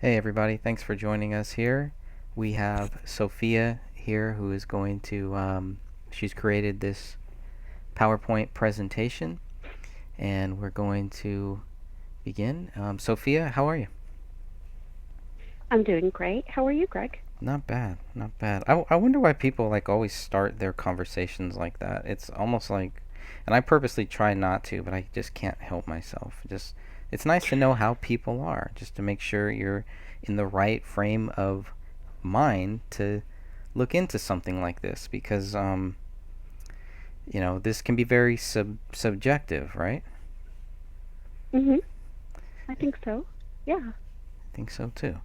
Hey everybody, thanks for joining us here. We have Sophia here who is going to, she's created this PowerPoint presentation and we're going to begin. Sophia, how are you? I'm doing great. How are you, Greg? Not bad, not bad. I wonder why people like always start their conversations like that. It's almost like, and I purposely try not to, but I just can't help myself. It's nice to know how people are, just to make sure you're in the right frame of mind to look into something like this because this can be very subjective, right? Mm-hmm. I think so. Yeah. I think so too.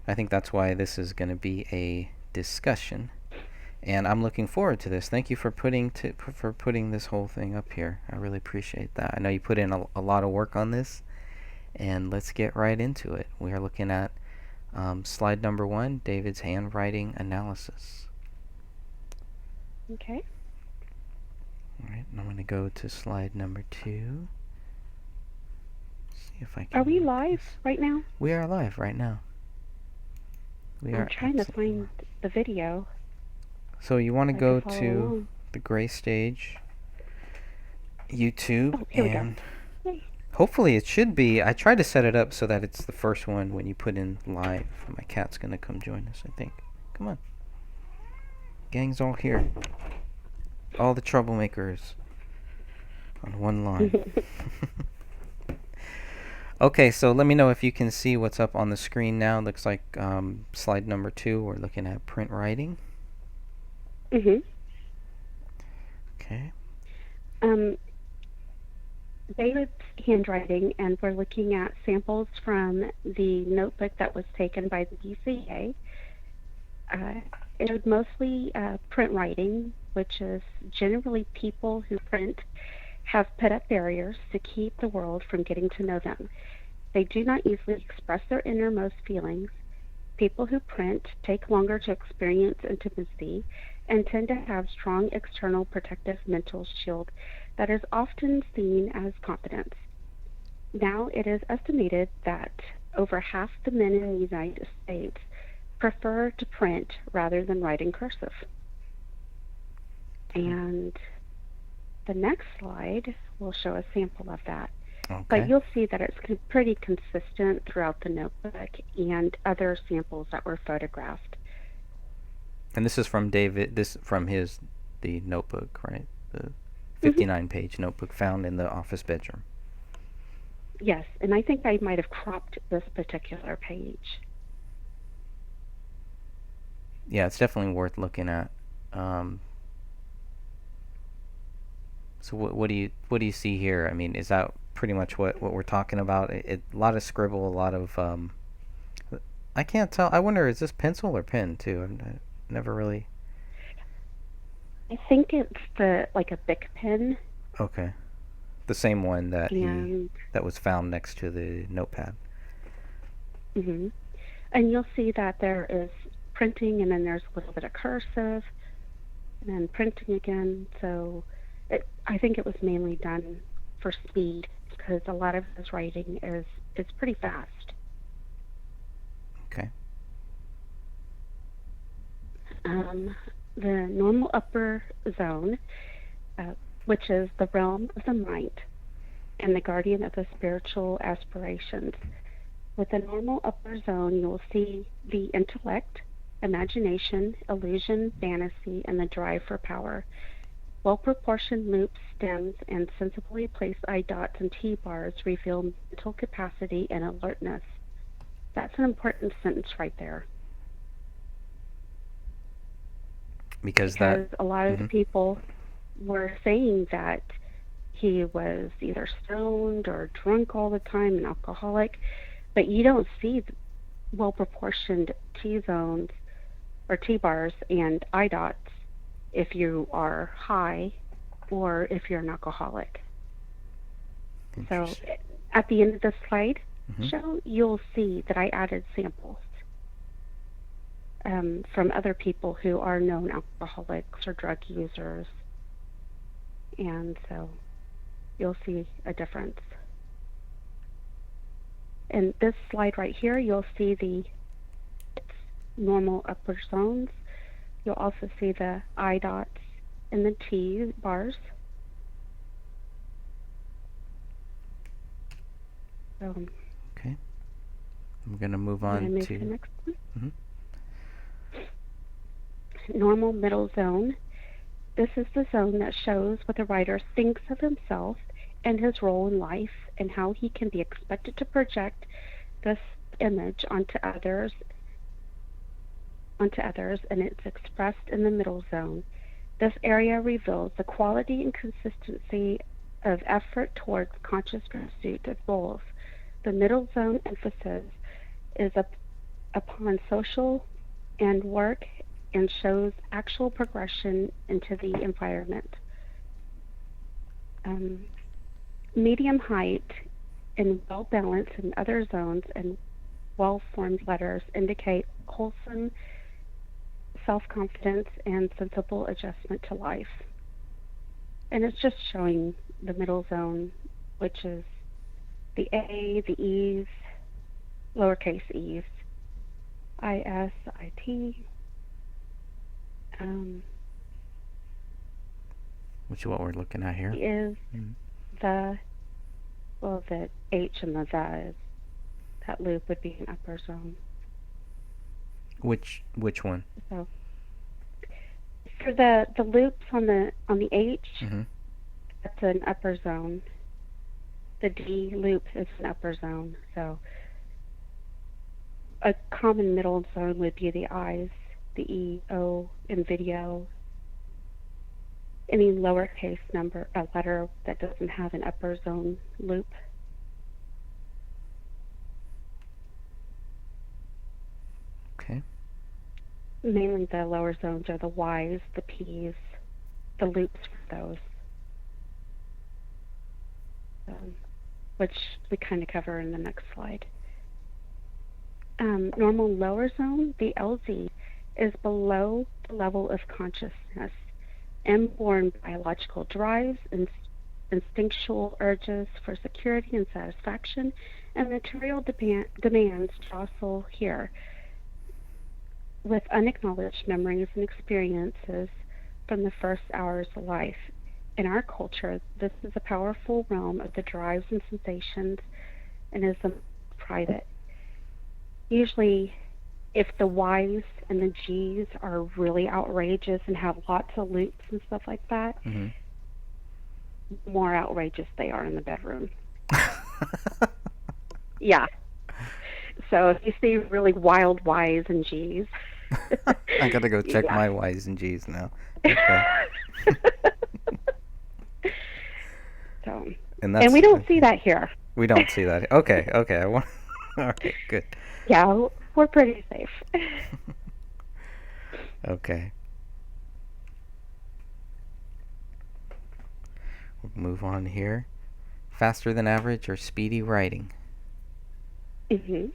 I think that's why this is going to be a discussion, and I'm looking forward to this. Thank you for putting this whole thing up here. I really appreciate that. I know you put in a lot of work on this, and let's get right into it. We are looking at slide number 1, David's handwriting analysis. Okay. All right, and I'm going to go to slide number 2. See if I Are can we move live this. right now? We are live right now. We I'm are trying to absolutely find live. the video So you want to so I can go follow to along. the Gray Stage YouTube, Oh, here we go. and Yay. hopefully it should be. I tried to set it up so that it's the first one when you put in live. My cat's gonna come join us, I think. Come on. Gang's all here. All the troublemakers on one line. Okay, so let me know if you can see what's up on the screen now. Looks like slide number 2. We're looking at print writing. Mm-hmm. Okay. Um, David's handwriting, and we're looking at samples from the notebook that was taken by the DCA. It was mostly print writing, which is generally people who print have put up barriers to keep the world from getting to know them. They do not easily express their innermost feelings. People who print take longer to experience intimacy and tend to have strong external protective mental shield that is often seen as confidence. Now, it is estimated that over half the men in the United States prefer to print rather than write in cursive. And the next slide will show a sample of that. But Okay. you'll see that it's pretty consistent throughout the notebook and other samples that were photographed. And this is from David. This from the notebook, right? The Hmm. 59-page notebook found in the office bedroom. Yes, and I think I might have cropped this particular page. Yeah, it's definitely worth looking at. Um, so what do you see here? I mean, is that pretty much what we're talking about? A lot of scribble, a lot of I can't tell. I wonder, is this pencil or pen too? I never really. I think it's the like a Bic pen, Okay, the same one and that was found next to the notepad. mhm. And you'll see that there is printing, and then there's a little bit of cursive, and then printing again. So I think it was mainly done for speed because a lot of his writing is pretty fast. Okay. Um, the normal upper zone, uh, which is the realm of the mind and the guardian of the spiritual aspirations. With the normal upper zone, you will see the intellect, imagination, illusion, fantasy, and the drive for power. Well proportioned loops, stems, and sensibly placed I dots and T bars reveal mental capacity and alertness. That's an important sentence right there Because that. because a lot of Hmm. people were saying that he was either stoned or drunk all the time, an alcoholic, but you don't see well proportioned T zones or T bars and I dots if you are high or if you're an alcoholic. So Interesting. at the end of the slide Hmm. show, you'll see that I added samples from other people who are known alcoholics or drug users. And so you'll see a difference. In this slide right here, you'll see the normal upper zones. You'll also see the I dots and the T bars. So, Okay. I'm going to move I'm on going to move to to the next one. Mhm. Normal middle zone. This is the zone that shows what the writer thinks of himself and his role in life and how he can be expected to project this image onto others, and it's expressed in the middle zone. This area reveals the quality and consistency of effort towards conscious pursuit of goals. The middle zone emphasis is upon social and work and shows actual progression into the environment. Um, Medium height and well balanced in other zones and well formed letters indicate wholesome self confidence and sensible adjustment to life. And it's just showing the middle zone, which is the A, the E's, lowercase e's, IS, IT, which is what we're looking at here. is Mhm. the, well, the H and the is, that loop would be an upper zone. Which one? So for the loops on the H, Mhm. that's an upper zone. The D loop is an upper zone. So a common middle zone would be the I's, the E, O, in video. Any lowercase number, a letter that doesn't have an upper zone loop. Okay. Mainly the lower zones are the Y's, the P's, the loops for those, which we kind of cover in the next slide. Normal lower zone, the LZ, is below the level of consciousness. Inborn biological drives and instinctual urges for security and satisfaction, and material demands jostle here, with unacknowledged memories and experiences from the first hours of life. In our culture, this is a powerful realm of the drives and sensations and is private. Usually, if the Y's and the G's are really outrageous and have lots of loops and stuff like that, Mhm. the more outrageous they are in the bedroom. Yeah. So if you see really wild Y's and G's, I gotta go check yeah. my Y's and G's now. Okay. So, And and that's we don't see okay. that here. We don't see that. Okay. Okay. I want. All right. Good. Yeah, we're pretty safe. Okay. We'll move on here. Faster than average or speedy writing? Do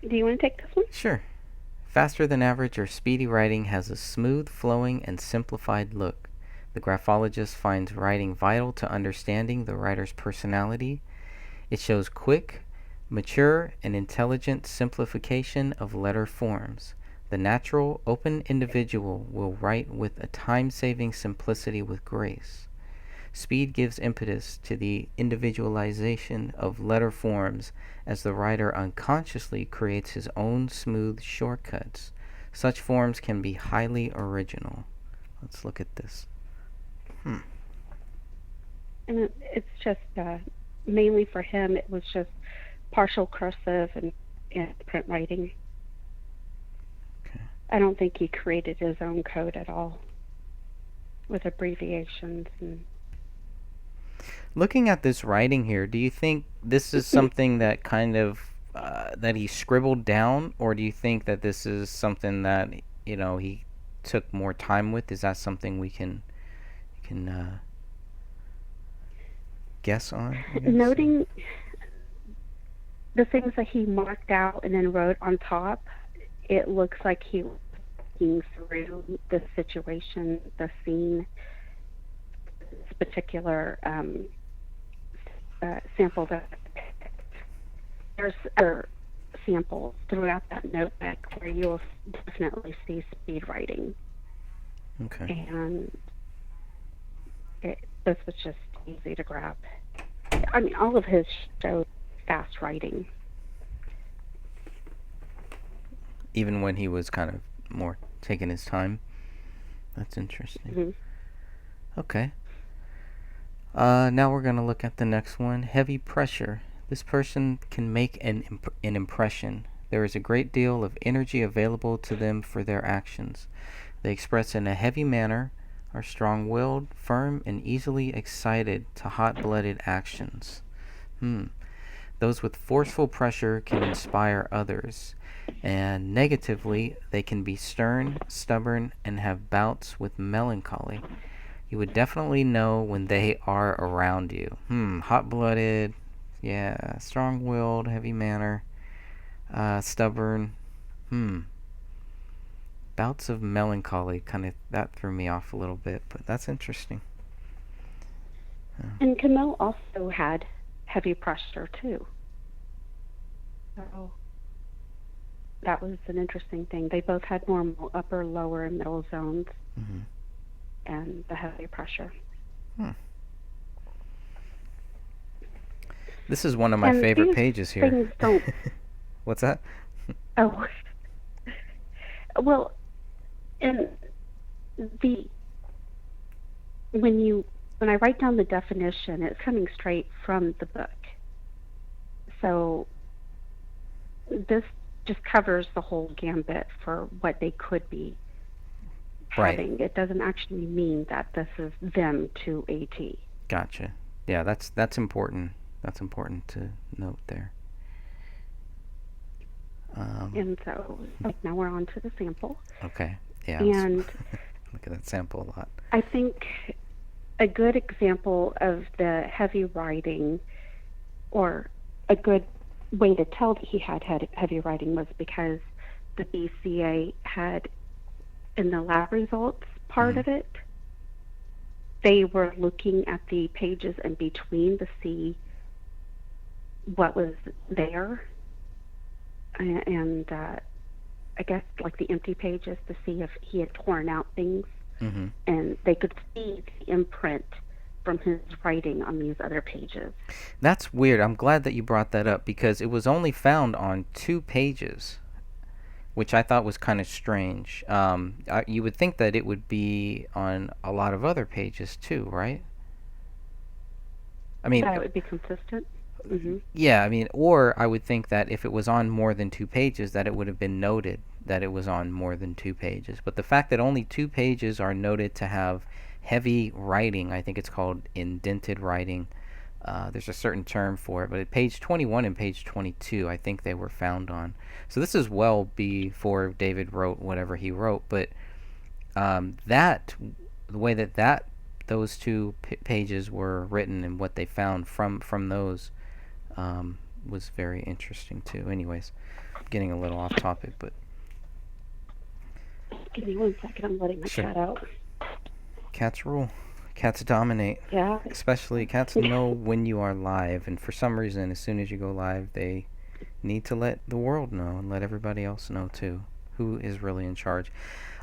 you want to take this one? Sure. Faster than average or speedy writing has a smooth, flowing, and simplified look. The graphologist finds writing vital to understanding the writer's personality. It shows quick, mature, and intelligent simplification of letter forms. The natural, open individual will write with a time-saving simplicity with grace. Speed gives impetus to the individualization of letter forms as the writer unconsciously creates his own smooth shortcuts. Such forms can be highly original. Let's look at this. And it's just mainly for him, it was just partial cursive and print writing. Okay. I don't think he created his own code at all with abbreviations and Looking at this writing here, do you think this is something that kind of that he scribbled down, or do you think that this is something that he took more time with? Is that something we can guess on? I guess. noting the things that he marked out and then wrote on top. It looks like he was thinking through the situation, the scene, this particular sample that there's other samples throughout that notebook where you'll definitely see speed writing. Okay. And this was just easy to grab. I mean, all of his showed fast writing. Even when he was kind of more taking his time. That's interesting. Mm-hmm. Okay. Now we're going to look at the next one. Heavy pressure. This person can make an impression. There is a great deal of energy available to them for their actions. They express in a heavy manner, are strong-willed, firm, and easily excited to hot-blooded actions. Those with forceful pressure can inspire others. And negatively, they can be stern, stubborn, and have bouts with melancholy. You would definitely know when they are around you. Hot-blooded, yeah, strong-willed, heavy manner, stubborn. Bouts of melancholy, kind of, that threw me off a little bit, but that's interesting. And Camille also had heavy pressure too. So that was an interesting thing. They both had normal upper, lower, and middle zones, and the heavy pressure. This is one of my And favorite these pages here. things don't. What's that? Oh, well, and the when I write down the definition, it's coming straight from the book. So this just covers the whole gambit for what they could be having. Right. It doesn't actually mean that this is them to a T. Gotcha. Yeah, that's important. That's important to note there. And so now we're on to the sample. Okay. Yeah. And look at that sample a lot. I think a good example of the heavy writing, or a good way to tell that he had heavy writing, was because the BCA had, in the lab results part of it, they were looking at the pages in between to see what was there, and I guess like the empty pages, to see if he had torn out things, and they could see the imprint from his writing on these other pages. That's weird. I'm glad that you brought that up, because it was only found on 2 pages, which I thought was kind of strange. You would think that it would be on a lot of other pages too, right? I mean, That it would be consistent. yeah, I mean, or I would think that if it was on more than 2 pages, that it would have been noted that it was on more than 2 pages. But the fact that only 2 pages are noted to have heavy writing, I think it's called indented writing. There's a certain term for it, but at page 21 and page 22, I think they were found on. So this is well before David wrote whatever he wrote, but the way that those 2 pages were written and what they found from those was very interesting too. Anyways, getting a little off topic, but give me 1 second. I'm letting my cat out. Cats rule. Cats dominate. Yeah. Especially cats know when you are live, and for some reason, as soon as you go live, they need to let the world know and let everybody else know too who is really in charge.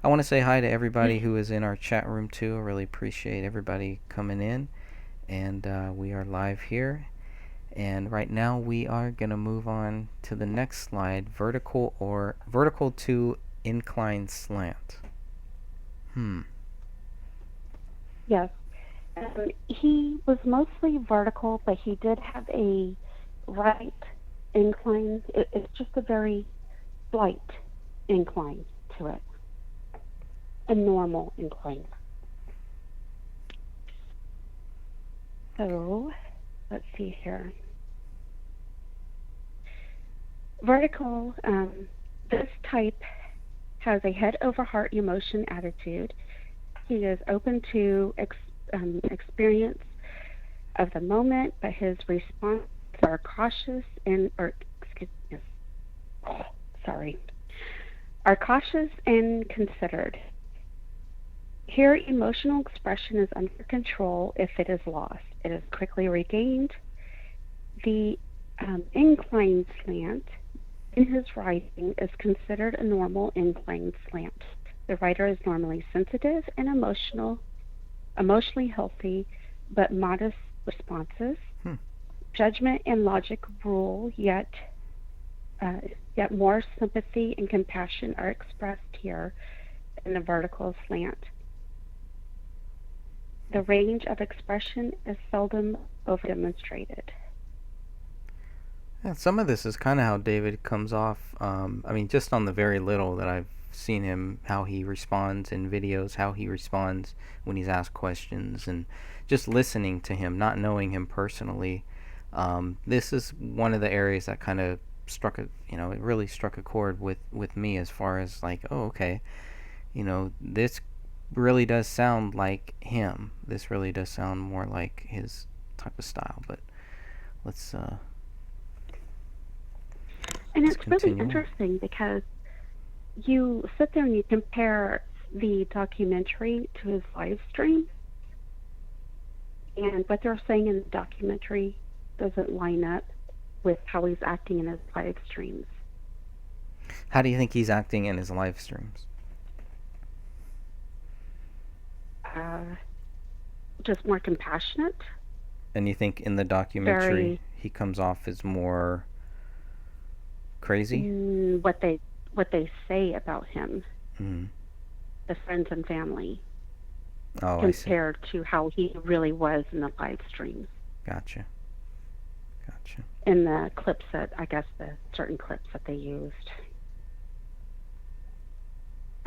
I want to say hi to everybody who is in our chat room too. I really appreciate everybody coming in, and we are live here. And right now we are going to move on to the next slide, vertical to inclined slant. Yes. He was mostly vertical, but he did have a right incline. It's just a very slight incline to it. A normal incline. So, let's see here. Vertical, this type has a head over heart emotion attitude. He is open to experience of the moment, but his responses are cautious and considered. Here, emotional expression is under control if it is lost. It is quickly regained. The Incline slant in his writing is considered a normal incline slant. The writer is normally sensitive and emotionally healthy, but modest responses. Hmm. Judgment and logic rule, uh, yet more sympathy and compassion are expressed here in the vertical slant. The range of expression is seldom over demonstrated. Yeah, some of this is kind of how David comes off. I mean, just on the very little that I've seen him, how he responds in videos, how he responds when he's asked questions, and just listening to him, not knowing him personally. This is one of the areas that kind of struck a, it really struck a chord with me as far as like, oh, okay, this really does sound like him. This really does sound more like his type of style. But let's uh, And let's it's really continue on. interesting because you sit there and you compare the documentary to his live stream, and what they're saying in the documentary doesn't line up with how he's acting in his live streams. How do you think he's acting in his live streams? Uh, just more compassionate, And you think in the documentary very he comes off as more crazy? what they say about him, Mm. the friends and family, Oh, I see. compared to how he really was in the live streams, Gotcha. Gotcha. in the clips that I guess the certain clips that they used.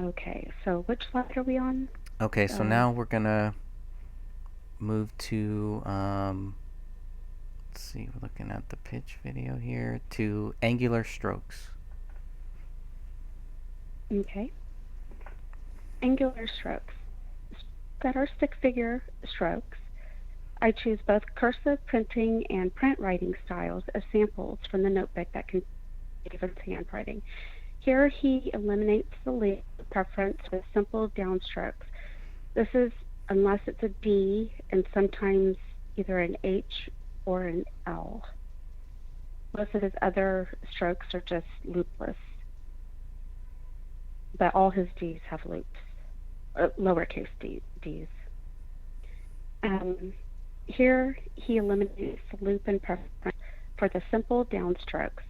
Okay, so which slide are we on? Okay, so Uh, now we're gonna move to let's see, we're looking at the pitch video here to angular strokes. okay, angular strokes that are stick figure strokes. I choose both cursive printing and print writing styles as samples from the notebook that can David's handwriting. Here he eliminates the lead preference with simple downstrokes. This is unless it's a D and sometimes either an H or an L. Most of his other strokes are just loopless, but all his D's have loops, lowercase D's. Um, Here he eliminates the loop and preference for the simple downstrokes.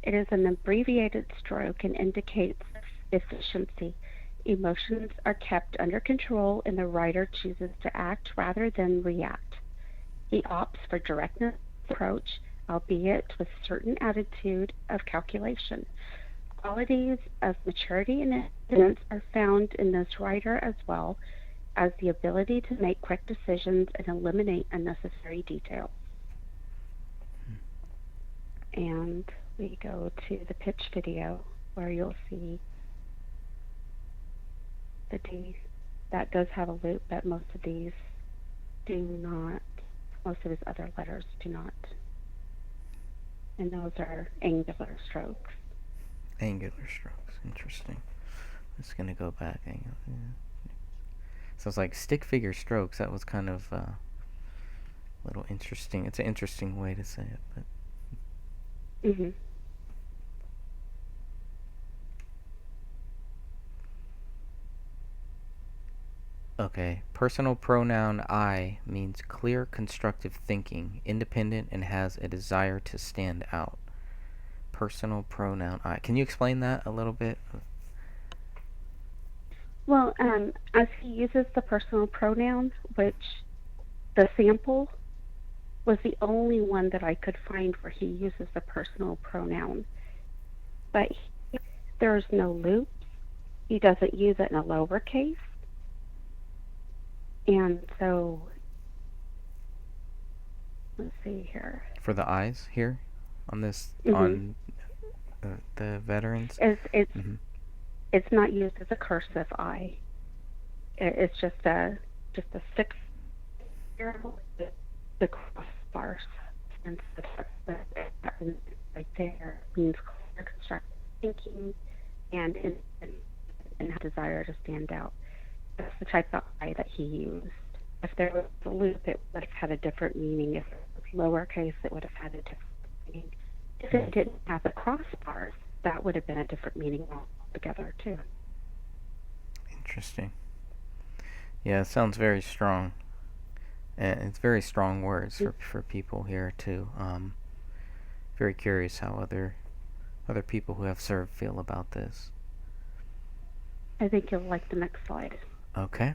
It is an abbreviated stroke and indicates efficiency. Emotions are kept under control and the writer chooses to act rather than react. He opts for directness approach, albeit with certain attitude of calculation. Qualities of maturity and independence are found in this writer as well as the ability to make quick decisions and eliminate unnecessary details. And we go to the pitch video where you'll see the D that does have a loop, but most of these do not. Most of his other letters do not. And those are angular strokes. Angular strokes. Interesting. I'm just gonna go back. Angular. Yeah. So it's like stick figure strokes. That was kind of a little interesting. It's an interesting way to say it, but Mm-hmm. okay. Personal pronoun I means clear, constructive thinking, independent, and has a desire to stand out. Personal pronoun I. Can you explain that a little bit? Well, as he uses the personal pronoun, which the sample was the only one that I could find where he uses the personal pronoun. But there's no loops. He doesn't use it in a lowercase. And so, let's see here. For the eyes here on this Mm-hmm. on the veterans. It's Hmm. it's not used as a cursive I. It's just a six the crossbars and the right there means clear constructive thinking and a desire to stand out. That's the type of I that he used. If there was a loop, it would have had a different meaning. If it was lowercase, it would have had a different meaning. If it didn't have the crossbars, that would have been a different meaning altogether, too. Interesting. Yeah, it sounds very strong. And it's very strong words for people here too. Very curious how other people who have served feel about this. I think you'll like the next slide. Okay.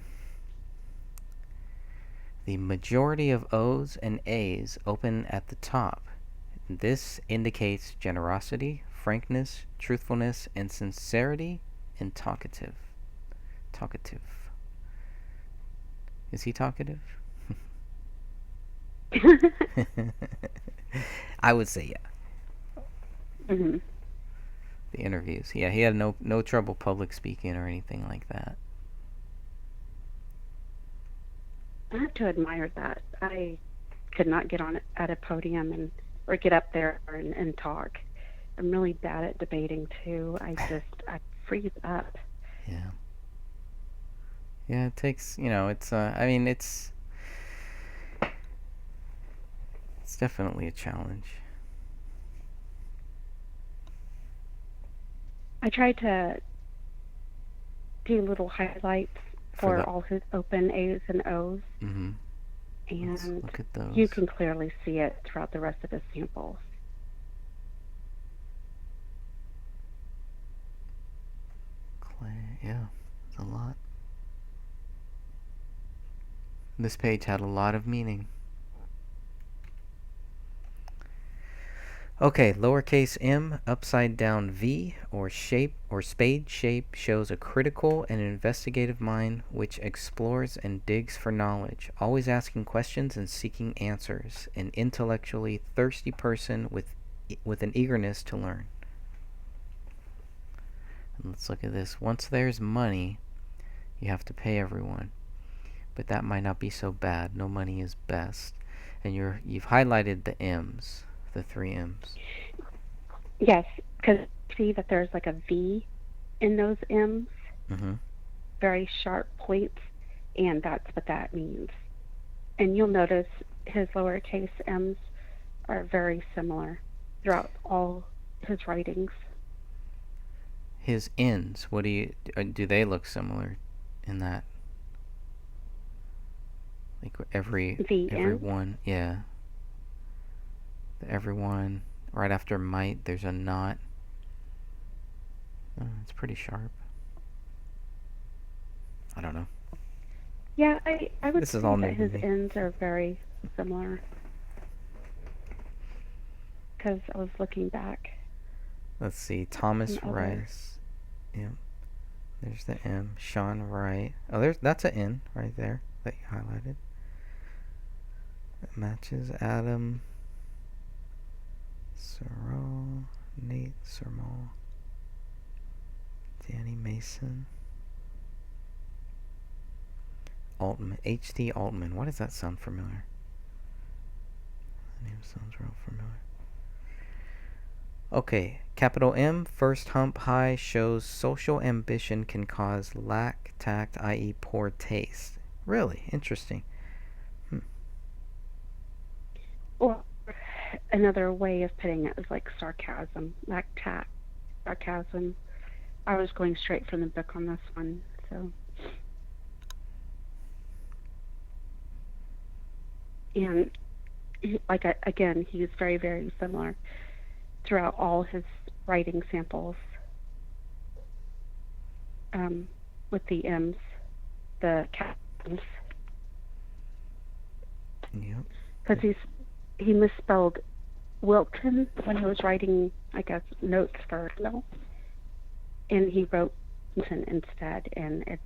The majority of O's and A's open at the top. This indicates generosity, frankness, truthfulness, and sincerity, and talkative. Talkative. Is he talkative? I would say yeah. Mm-hmm. The interviews. Yeah, he had no trouble public speaking or anything like that. I have to admire that. I could not get on at a podium or get up there and talk. I'm really bad at debating too. I freeze up. Yeah. Yeah, it takes, it's I mean, it's definitely a challenge. I tried to do little highlights for all his open A's and O's. Mm-hmm. And let's look at those. You can clearly see it throughout the rest of his samples. Yeah, it's a lot. This page had a lot of meaning. Okay, lowercase m, upside down V, or shape, or spade shape, shows a critical and investigative mind which explores and digs for knowledge, always asking questions and seeking answers. An intellectually thirsty person with an eagerness to learn. And let's look at this. Once there's money, you have to pay everyone. But that might not be so bad. No money is best. And you've highlighted the M's. The 3 M's. Yes, because see that there's like a V in those M's. Mm-hmm. Very sharp points, and that's what that means. And you'll notice his lowercase m's are very similar throughout all his writings. His N's, do they look similar in that? Like everyone, yeah. Everyone, right after might, there's a not. It's pretty sharp. I don't know. Yeah, I would say that his ends are very similar. Because I was looking back. Let's see. Thomas Rice. Yeah. There's the M. Sean Wright. Oh, that's an N right there that you highlighted. That matches Adam Searle, Nate Sermal, Danny Mason, Altman, H.T. Altman. Why does that sound familiar? The name sounds real familiar. Okay, capital M, first hump high, shows social ambition can cause lack tact, i.e. poor taste. Really? Interesting. Or another way of putting it is like sarcasm, lack tact, sarcasm. I was going straight from the book on this one, so. And like again, he's very, very similar throughout all his writing samples with the M's, the captions. Yep. Because he misspelled Wilton when he was writing, I guess, notes for no, and he wrote Wilton instead, and it's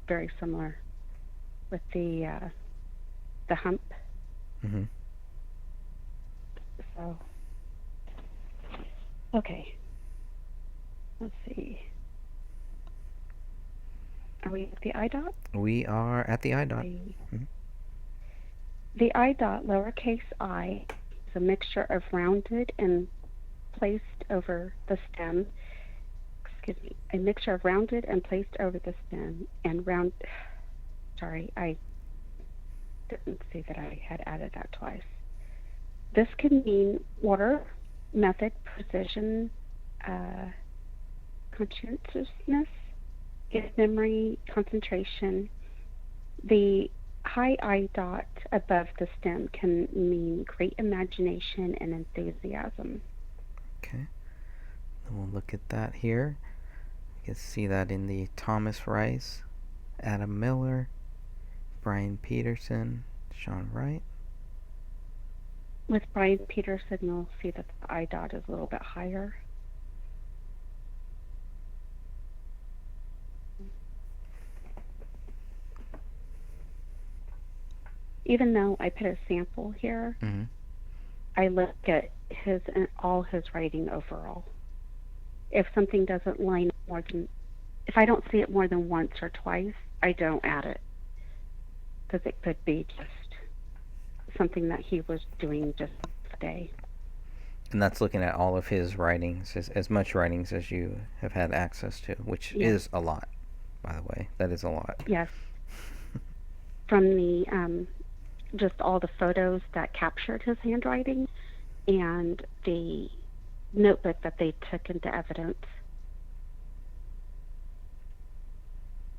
very similar with the hump. Mm-hmm. So, okay. Let's see. Are we at the I dot? We are at the I dot. The I dot, lowercase I, is a mixture of rounded and placed over the stem. Excuse me. A mixture of rounded and placed over the stem and round. Sorry, I didn't see that I had added that twice. This can mean order, method, precision, uh, conscientiousness, good memory, concentration. The high I dot above the stem can mean great imagination and enthusiasm. Okay. Then we'll look at that here. You can see that in the Thomas Rice, Adam Miller, Brian Peterson, Sean Wright. With Brian Peterson, you'll see that the I dot is a little bit higher. Even though I put a sample here, Mm-hmm. I look at all his writing overall. If something doesn't line up if I don't see it more than once or twice, I don't add it, because it could be just something that he was doing just today. And that's looking at all of his writings, as much writings as you have had access to, which is a lot, by the way. That is a lot. Yes. From the just all the photos that captured his handwriting and the notebook that they took into evidence.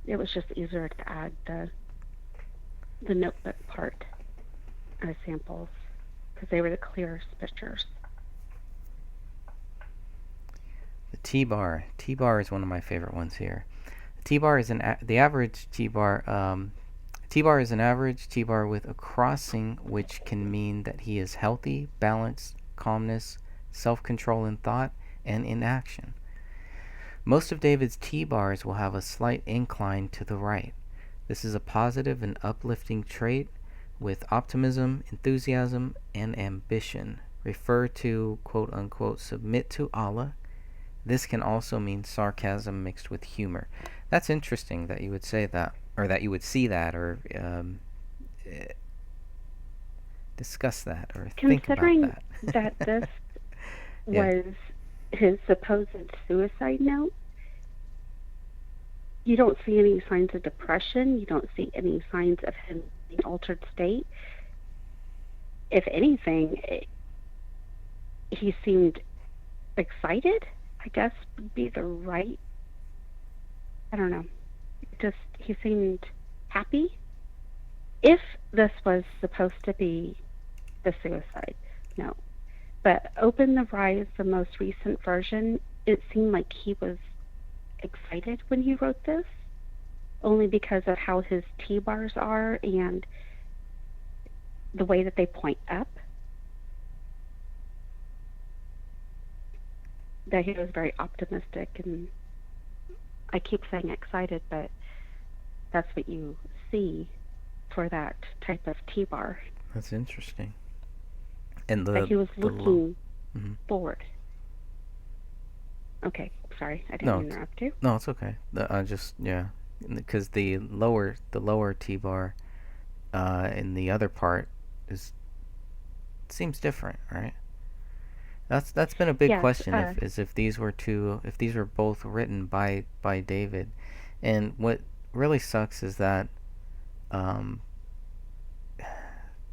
It was just easier to add the notebook part as samples because they were the clearest pictures. The T-bar. T-bar is one of my favorite ones here. T-bar is the average T-bar. T-bar is an average T-bar with a crossing, which can mean that he is healthy, balanced, calmness, self-control in thought, and in action. Most of David's T-bars will have a slight incline to the right. This is a positive and uplifting trait with optimism, enthusiasm, and ambition. Refer to, quote-unquote, submit to Allah. This can also mean sarcasm mixed with humor. That's interesting that you would say that, or that you would see that, or discuss that, or think about Considering that. that this was his supposed suicide note, you don't see any signs of depression. You don't see any signs of him in an altered state. If anything, he seemed excited, I guess would be the right, I don't know. Just, he seemed happy. If this was supposed to be the suicide note. But Open the Rise, the most recent version, it seemed like he was excited when he wrote this, only because of how his T-bars are and the way that they point up. That he was very optimistic, and I keep saying excited, but that's what you see for that type of T-bar. That's interesting. And that he was looking forward. Okay, sorry, I didn't interrupt you. No, it's okay. Because the lower T-bar in the other part seems different, right? That's been a big question. If these were both written by David, and what really sucks is that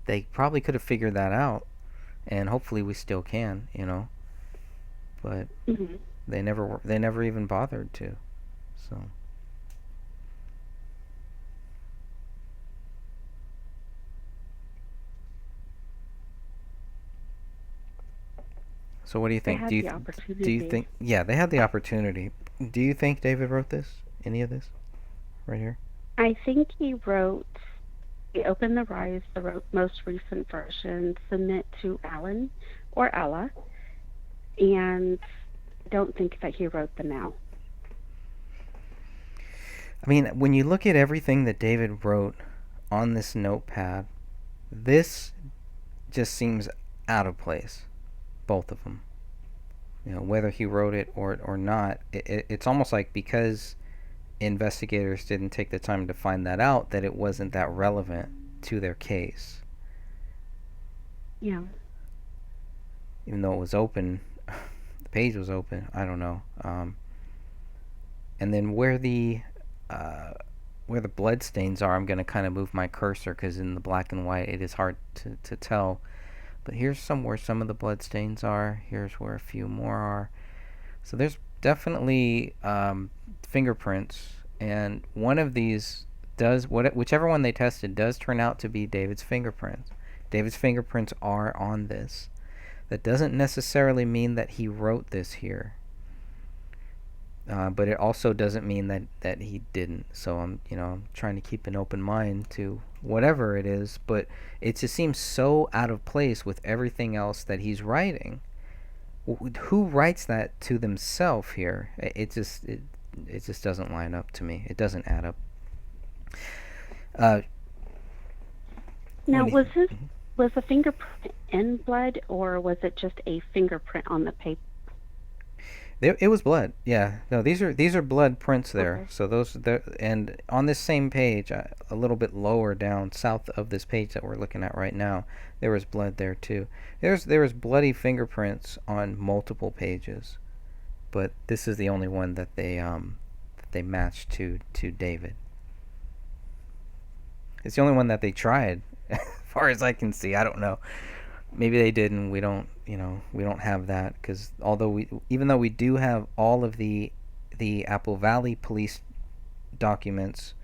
they probably could have figured that out, and hopefully we still can, but they never even bothered to. So what do you think? Do you think? Yeah, they had the opportunity. Do you think David wrote this? Any of this, right here? I think he wrote the Open the Rise, the most recent version, Submit to Alan or Ella, and I don't think that he wrote the Now. I mean, when you look at everything that David wrote on this notepad, this just seems out of place. Both of them. Whether he wrote it or not, it's almost like because investigators didn't take the time to find that out, that it wasn't that relevant to their case. Yeah. Even though it was open, the page was open. I don't know. And then where the blood stains are, I'm going to kind of move my cursor because in the black and white it is hard to tell. But here's some where some of the blood stains are. Here's where a few more are. So there's definitely fingerprints, and one of these whichever one they tested does turn out to be David's fingerprints. David's fingerprints are on this. That doesn't necessarily mean that he wrote this here. But it also doesn't mean that he didn't. So I'm trying to keep an open mind to whatever it is, but it just seems so out of place with everything else that he's writing. Who writes that to themselves here? It just doesn't line up to me. It doesn't add up. Now, was Mhm. the fingerprint in blood, or was it just a fingerprint on the paper? It was blood. Yeah. No, these are blood prints there. Okay. So those there, and on this same page, a little bit lower down, south of this page that we're looking at right now, there was blood there too. There was bloody fingerprints on multiple pages, but this is the only one that they matched to David. It's the only one that they tried, as far as I can see. I don't know. Maybe they did, and we don't have that because even though we do have all of the Apple Valley police documents,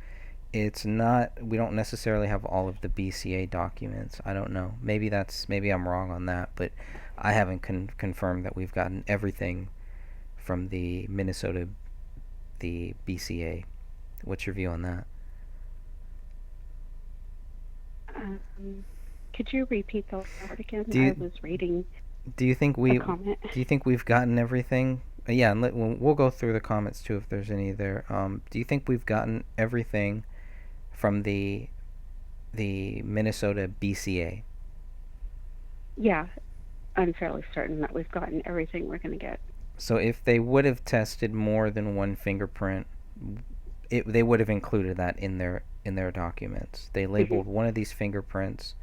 it's not. We don't necessarily have all of the BCA documents. I don't know. Maybe I'm wrong on that, but I haven't confirmed that we've gotten everything from the Minnesota, the BCA. What's your view on that? Um, could you repeat the word again? Do I you was reading do you think a we comment. do you think we've gotten everything? Yeah, and we'll go through the comments too if there's any there. Do you think we've gotten everything from the Minnesota BCA? Yeah, I'm fairly certain that we've gotten everything we're going to get. So if they would have tested more than one fingerprint, they would have included that in their documents. They Hmm. labeled one of these fingerprints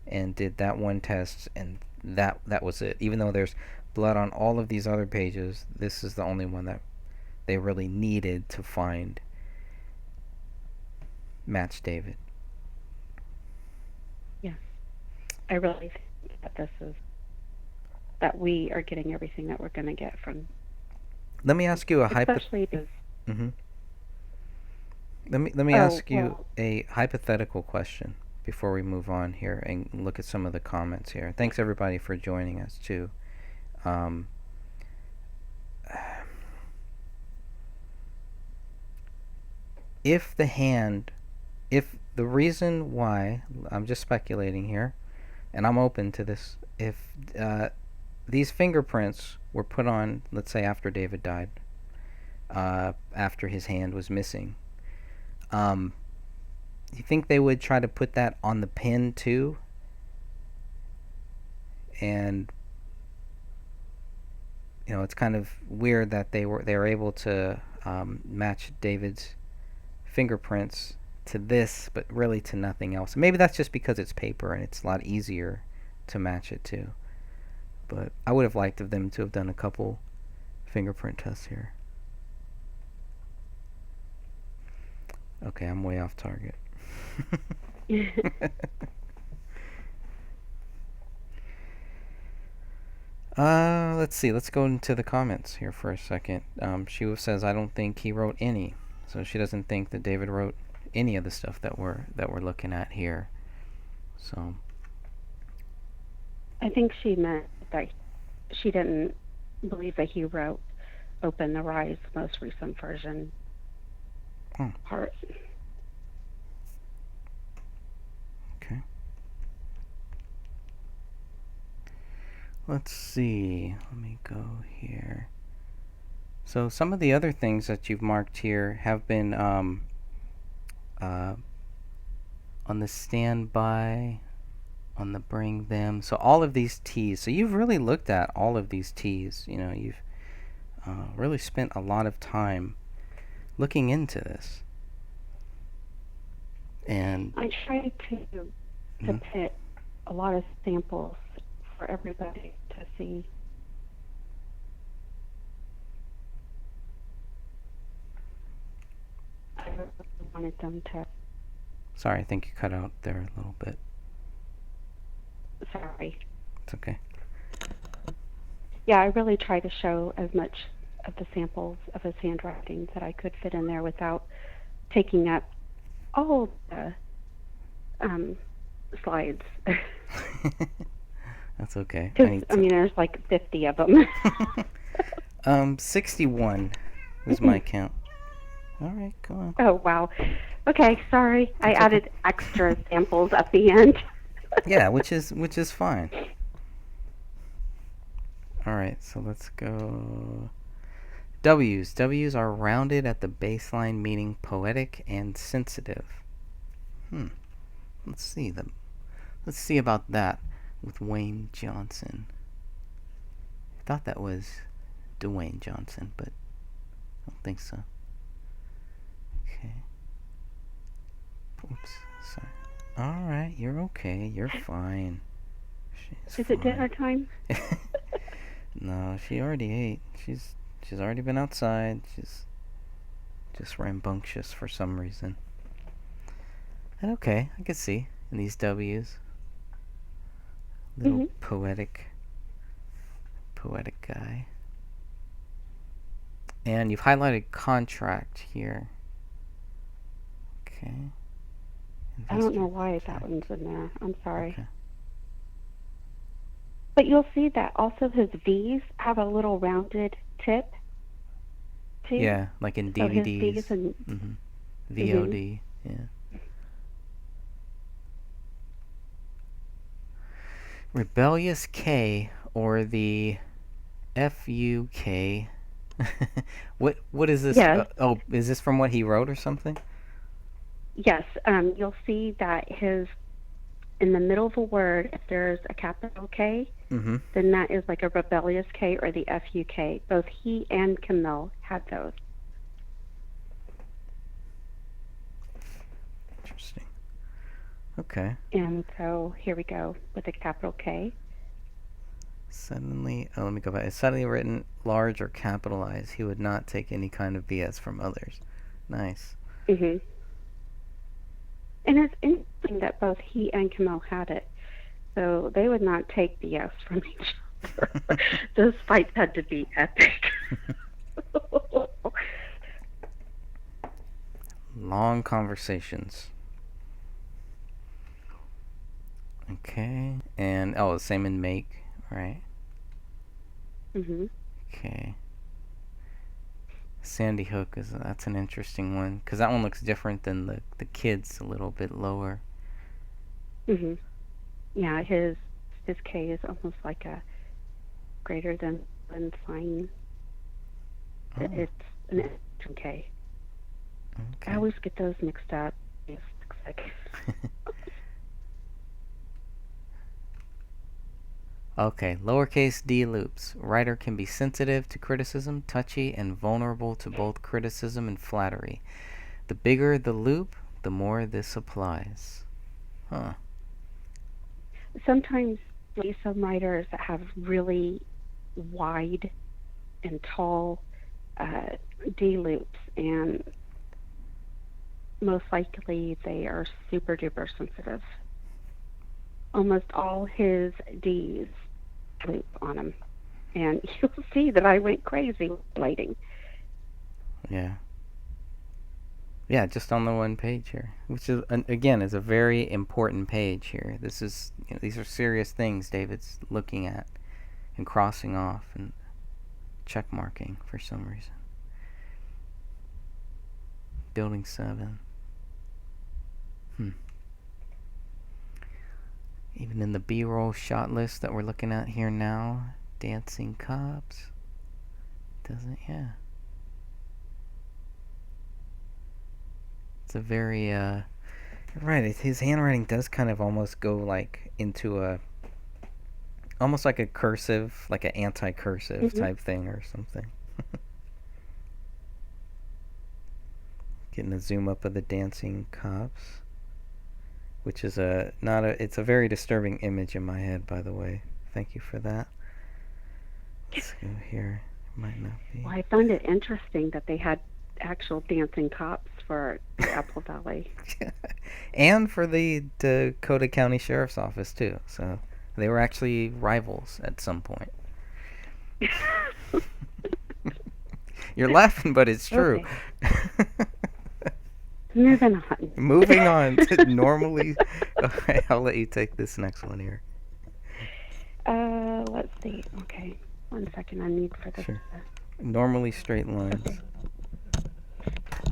and did that one test, and that was it. Even though there's blood on all of these other pages, this is the only one that they really needed to find match David. Yes, I really think that we are getting everything that we're going to get from, Let me ask you a especially because, hmm let me oh, ask you well, a hypothetical question before we move on here and look at some of the comments here. Thanks everybody for joining us too. Um, if the hand, if the reason why, I'm just speculating here, and I'm open to this, if these fingerprints were put on, let's say after David died, after his hand was missing, um, you think they would try to put that on the pin too? And it's kind of weird that they were able to match David's fingerprints to this, but really to nothing else. Maybe that's just because it's paper and it's a lot easier to match it to. But I would have liked of them to have done a couple fingerprint tests here. Okay, I'm way off target. Let's see. Let's go into the comments here for a second. She says, "I don't think he wrote any," so she doesn't think that David wrote any of the stuff that we're looking at here. So I think she meant that she didn't believe that he wrote "Open the Rise" most recent version oh, part. okay. Let's see. Let me go here. So some of the other things that you've marked here have been uh, on the standby, on the bring them. So all of these T's. So you've really looked at all of these T's. You've really spent a lot of time looking into this. And I tried to mm, pit a lot of samples for everybody to see. I really wanted them to. sorry, I think you cut out there a little bit. Sorry. It's okay. Yeah, I really try to show as much of the samples of his handwriting that I could fit in there without taking up all the um, slides. That's okay. I Because, need I to. mean, there's like 50 of them. 61 is my count. All right, go on. Oh, wow. Okay, sorry. I It's okay. added extra samples at the end. Yeah, which is fine. All right, so let's go. W's. W's are rounded at the baseline, meaning poetic and sensitive. Hmm. Let's see them. Let's see about that with Wayne Johnson. I thought that was Dwayne Johnson, but I don't think so. Okay. Oops. Sorry. All right, you're okay. You're fine. She's Is it dinner fine. time? No, she already ate. She's already been outside. She's just rambunctious for some reason. And okay, I can see in these W's. Little poetic guy. And you've highlighted contract here. Okay. I don't know Investor why that contract. one's in there. I'm sorry. Okay. But you'll see that also his V's have a little rounded tip, too. Yeah, like in So his DVDs. V's and VOD. Yeah. Rebellious K or the FUK. What is this? yes, Is this from what he wrote or something? yes. You'll see that his in the middle of a word, if there's a capital K, Mm-hmm. then that is like a rebellious K or the FUK. Both he and Camille had those. Interesting. Okay. And so here we go with a capital K. Suddenly, let me go back. It's suddenly written large or capitalized. He would not take any kind of BS from others. Nice. hmm And it's interesting that both he and Camille had it. So they would not take BS from each other. Those fights had to be epic. Long conversations. Okay. And, same in make, right? hmm Okay. Sandy Hook that's an interesting one because that one looks different than the kids, a little bit lower. hmm Yeah, his K is almost like a greater than sign. Oh, It's an extra K. I okay. always get those mixed up. It looks like. Okay, lowercase d loops. Writer can be sensitive to criticism, touchy, and vulnerable to both criticism and flattery. The bigger the loop, the more this applies. Huh. Sometimes you see some writers that have really wide and tall D loops, and most likely they are super duper sensitive. Almost all his D's loop on them, and you'll see that I went crazy with lighting. Yeah. Yeah, just on the one page here, which is again is a very important page here. This is these are serious things David's looking at and crossing off and check marking for some reason. Building 7. Even in the B-roll shot list that we're looking at here now, dancing cops. Doesn't, yeah. It's a very, you're right, his handwriting does kind of almost go like into almost like a cursive, like an anti-cursive hmm type thing or something. Getting a zoom up of the dancing cops. Which is it's a very disturbing image in my head, by the way. Thank you for that. Let's go here. It might not be. Well, I found it interesting that they had actual dancing cops for Apple Valley. And for the Dakota County Sheriff's Office, too. So They were actually rivals at some point. You're laughing, but it's true. Okay. Moving on. Moving on to normally. Okay, I'll let you take this next one here. Let's see. Okay, 1 second. I need for this. Sure. Normally straight lines. Okay.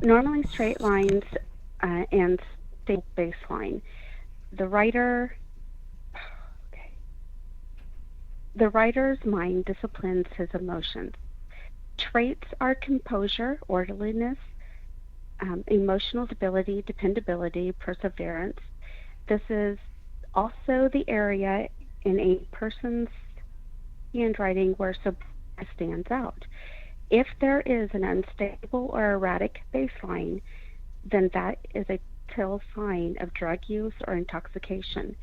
Normally straight lines and stable baseline. The writer. Okay. The writer's mind disciplines his emotions. Traits are composure, orderliness, emotional stability, dependability, perseverance. This is also the area in a person's handwriting where sobriety stands out. If there is an unstable or erratic baseline, then that is a telltale sign of drug use or intoxication.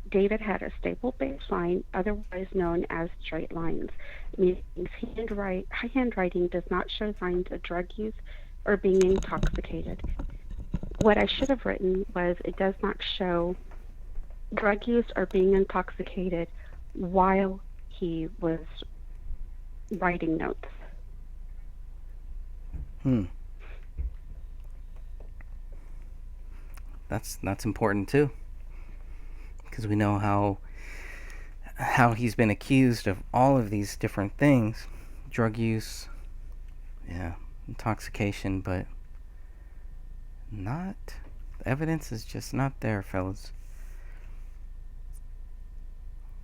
David had a stable baseline, otherwise known as straight lines, meaning handwriting does not show signs of drug use or being intoxicated. What I should have written was it does not show drug use or being intoxicated while he was writing notes. That's important too, because we know how he's been accused of all of these different things, drug use, yeah, intoxication, but not, the evidence is just not there, fellas.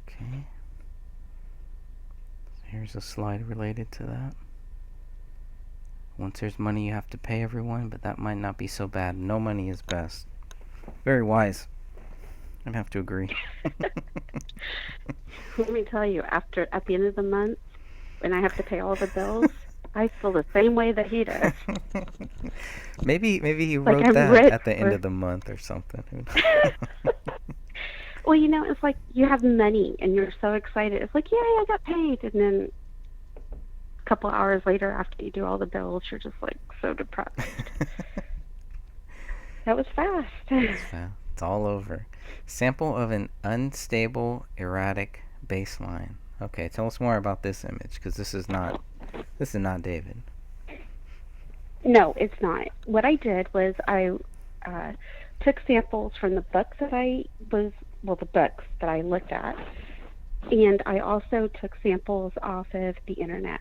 Okay. So here's a slide related to that. Once there's money, you have to pay everyone, but that might not be so bad. No money is best. Very wise. I'd have to agree. Let me tell you, at the end of the month, when I have to pay all the bills, I feel the same way that he does. Maybe he wrote that at the end of the month or something. Well, it's like you have money and you're so excited. It's like, yay, I got paid. And then a couple hours later, after you do all the bills, you're just like so depressed. That was fast. It's all over. Sample of an unstable, erratic baseline. Okay, tell us more about this image, because this is not David. No, it's not. What I did was I took samples from the books that the books that I looked at, and I also took samples off of the internet.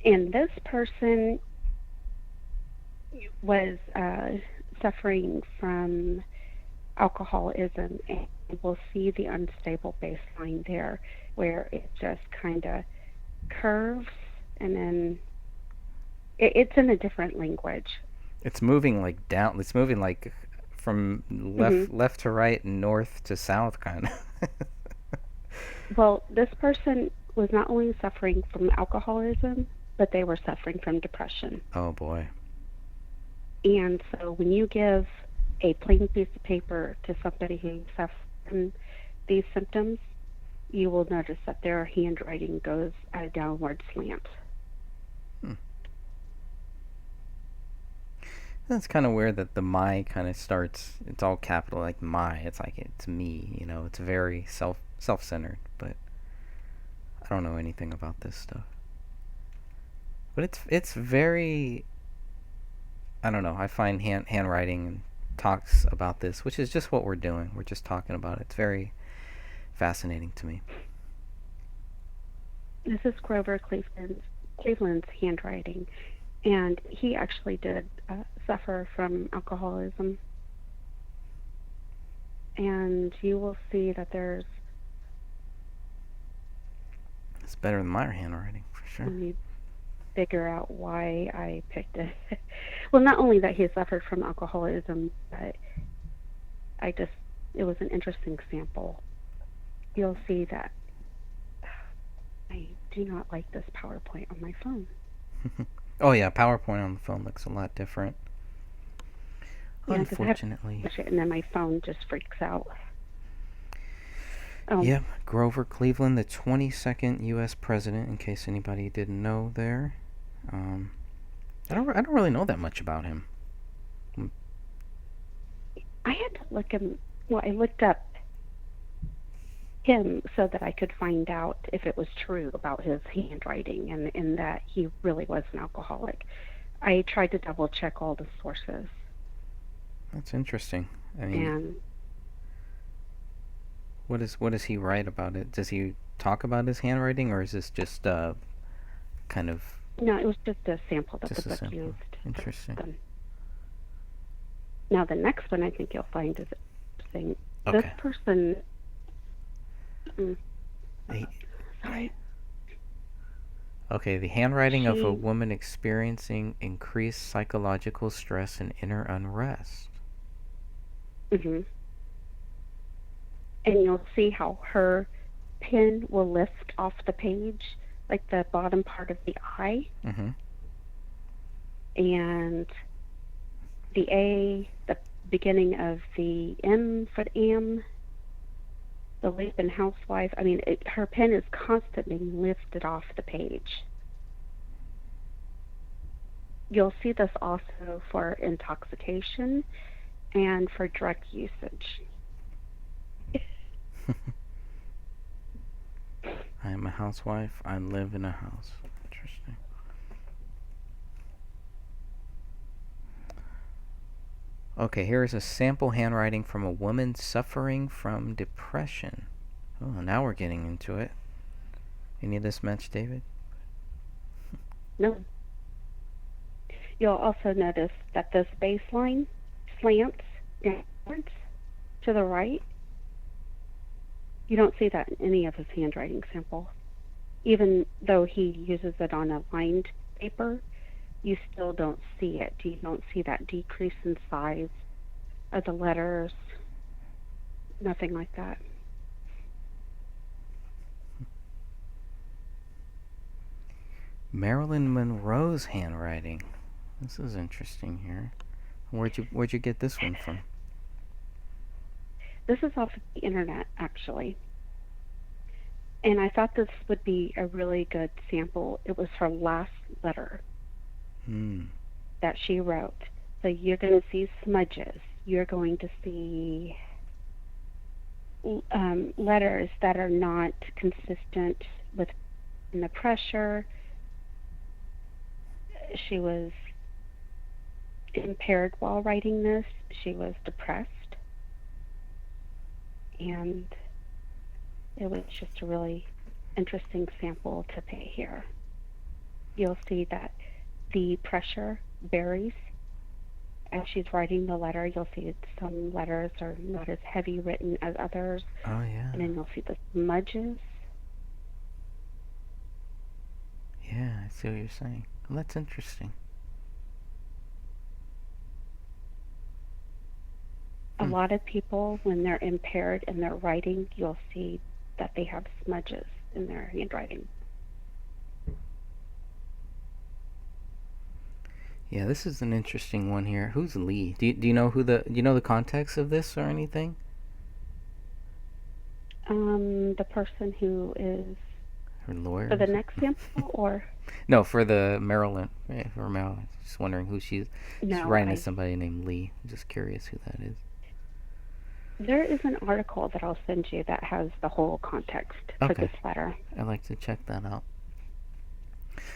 And this person was suffering from alcoholism, and we'll see the unstable baseline there, where it just kind of curves, and then it's in a different language. It's moving like down. It's moving like from left to right and north to south, kind of. Well, this person was not only suffering from alcoholism, but they were suffering from depression. Oh boy. And so when you give a plain piece of paper to somebody who suffers from these symptoms, you will notice that their handwriting goes at a downward slant. That's kind of weird that the my kind of starts, it's all capital, like my. It's like it's me, it's very self-centered, but I don't know anything about this stuff. But it's very, I don't know, I find handwriting and talks about this, which is just what we're doing. We're just talking about it. It's very fascinating to me. This is Grover Cleveland's handwriting, and he actually did suffer from alcoholism. And you will see that it's better than my handwriting, for sure. Let me figure out why I picked it. Well, not only that he suffered from alcoholism, but it was an interesting sample. You'll see that I do not like this PowerPoint on my phone. Oh yeah, PowerPoint on the phone looks a lot different. Yeah, unfortunately. I have to push it and then my phone just freaks out. Yep, Grover Cleveland, the 22nd U.S. president, in case anybody didn't know there. I don't really know that much about him. I had to look him. Well, I looked up him so that I could find out if it was true about his handwriting and that he really was an alcoholic. I tried to double check all the sources. That's interesting. I mean, And what does he write about it? Does he talk about his handwriting, or is this just kind of no, it was just a sample that the just a book sample? used for Interesting. them. Now, the next one I think you'll find is interesting. This Okay. person, mm, He, sorry, okay, the handwriting of a she, woman experiencing increased psychological stress and inner unrest. hmm and you'll see how her pen will lift off the page, like the bottom part of the I, Mm-hmm. and the A, the beginning of the M for the am, the leap and housewife. I mean, her pen is constantly lifted off the page. You'll see this also for intoxication and for drug usage. I am a housewife. I live in a house. Interesting. Okay, here is a sample handwriting from a woman suffering from depression. Oh, now we're getting into it. Any of this match, David? No. You'll also notice that this baseline slants downwards to the right. You don't see that in any of his handwriting samples. Even though he uses it on a lined paper, you still don't see it. You don't see that decrease in size of the letters, nothing like that. Marilyn Monroe's handwriting. This is interesting here. Where'd you get this one from? This is off of the internet, actually. And I thought this would be a really good sample. It was her last letter Hmm. that she wrote. So you're going to see smudges. You're going to see letters that are not consistent with the pressure. She was impaired while writing this. She was depressed. And it was just a really interesting sample to pay here. You'll see that the pressure varies as she's writing the letter. You'll see some letters are not as heavy written as others, Oh yeah. and then you'll see the smudges. Yeah, I see what you're saying. Well, that's interesting. A lot of people, when they're impaired in their writing, you'll see that they have smudges in their handwriting. Yeah, this is an interesting one here. Who's Lee? Do you know the context of this or anything? The person who is Her lawyer? for the next sample, or No, for the Maryland. Yeah, for Maryland. Just wondering who she's. She's no, writing to somebody named Lee. I'm just curious who that is. there is an article that I'll send you that has the whole context for this letter. I'd like to check that out.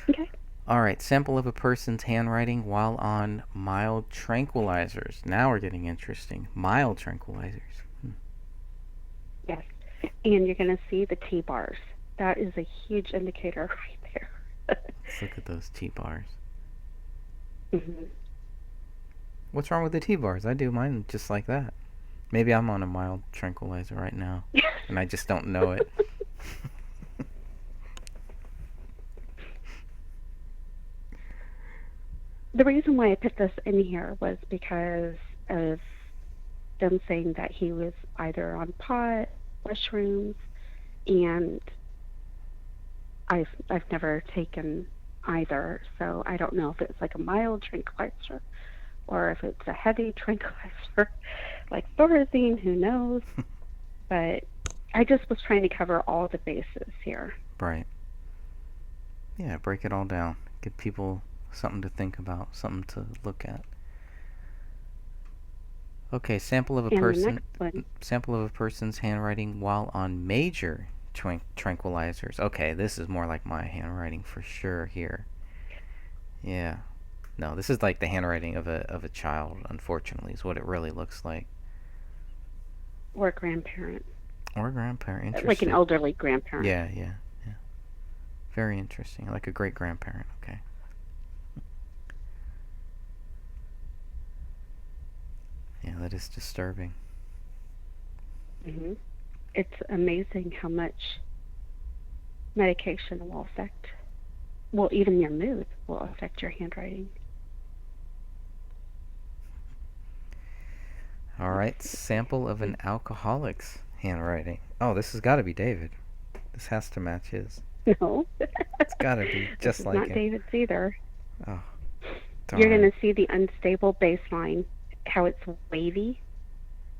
Okay. All right, sample of a person's handwriting while on mild tranquilizers. Now we're getting interesting. Mild tranquilizers. Yes. And you're going to see the T bars. That is a huge indicator right there. Let's look at those T-bars. Mm-hmm. What's wrong with the T-bars? I do mine just like that. Maybe I'm on a mild tranquilizer right now, and I just don't know it. The reason why I put this in here was because of them saying that he was either on pot, mushrooms, and I've never taken either, so I don't know if it's like a mild tranquilizer or if it's a heavy tranquilizer like Thorazine, who knows? But I just was trying to cover all the bases here. Right. Yeah, break it all down. Give people something to think about, something to look at. Okay, And the next one, sample of a person's handwriting while on major tranquilizers. Okay, this is more like my handwriting for sure here. Yeah. No, this is like the handwriting of a child, unfortunately, is what it really looks like. or grandparent, Or a grandparent. like an Interesting. elderly grandparent. Yeah, yeah, yeah. Very interesting. Like a great grandparent. Okay. Yeah, that is disturbing. Hmm. It's amazing how much medication will affect, well, even your mood will affect your handwriting. All Let's right, sample of see. an alcoholic's handwriting. Oh, this has got to be David. This has to match his. No, It's got to be this just is like not him. David's either. Oh, You're going darn. to see the unstable baseline, how it's wavy.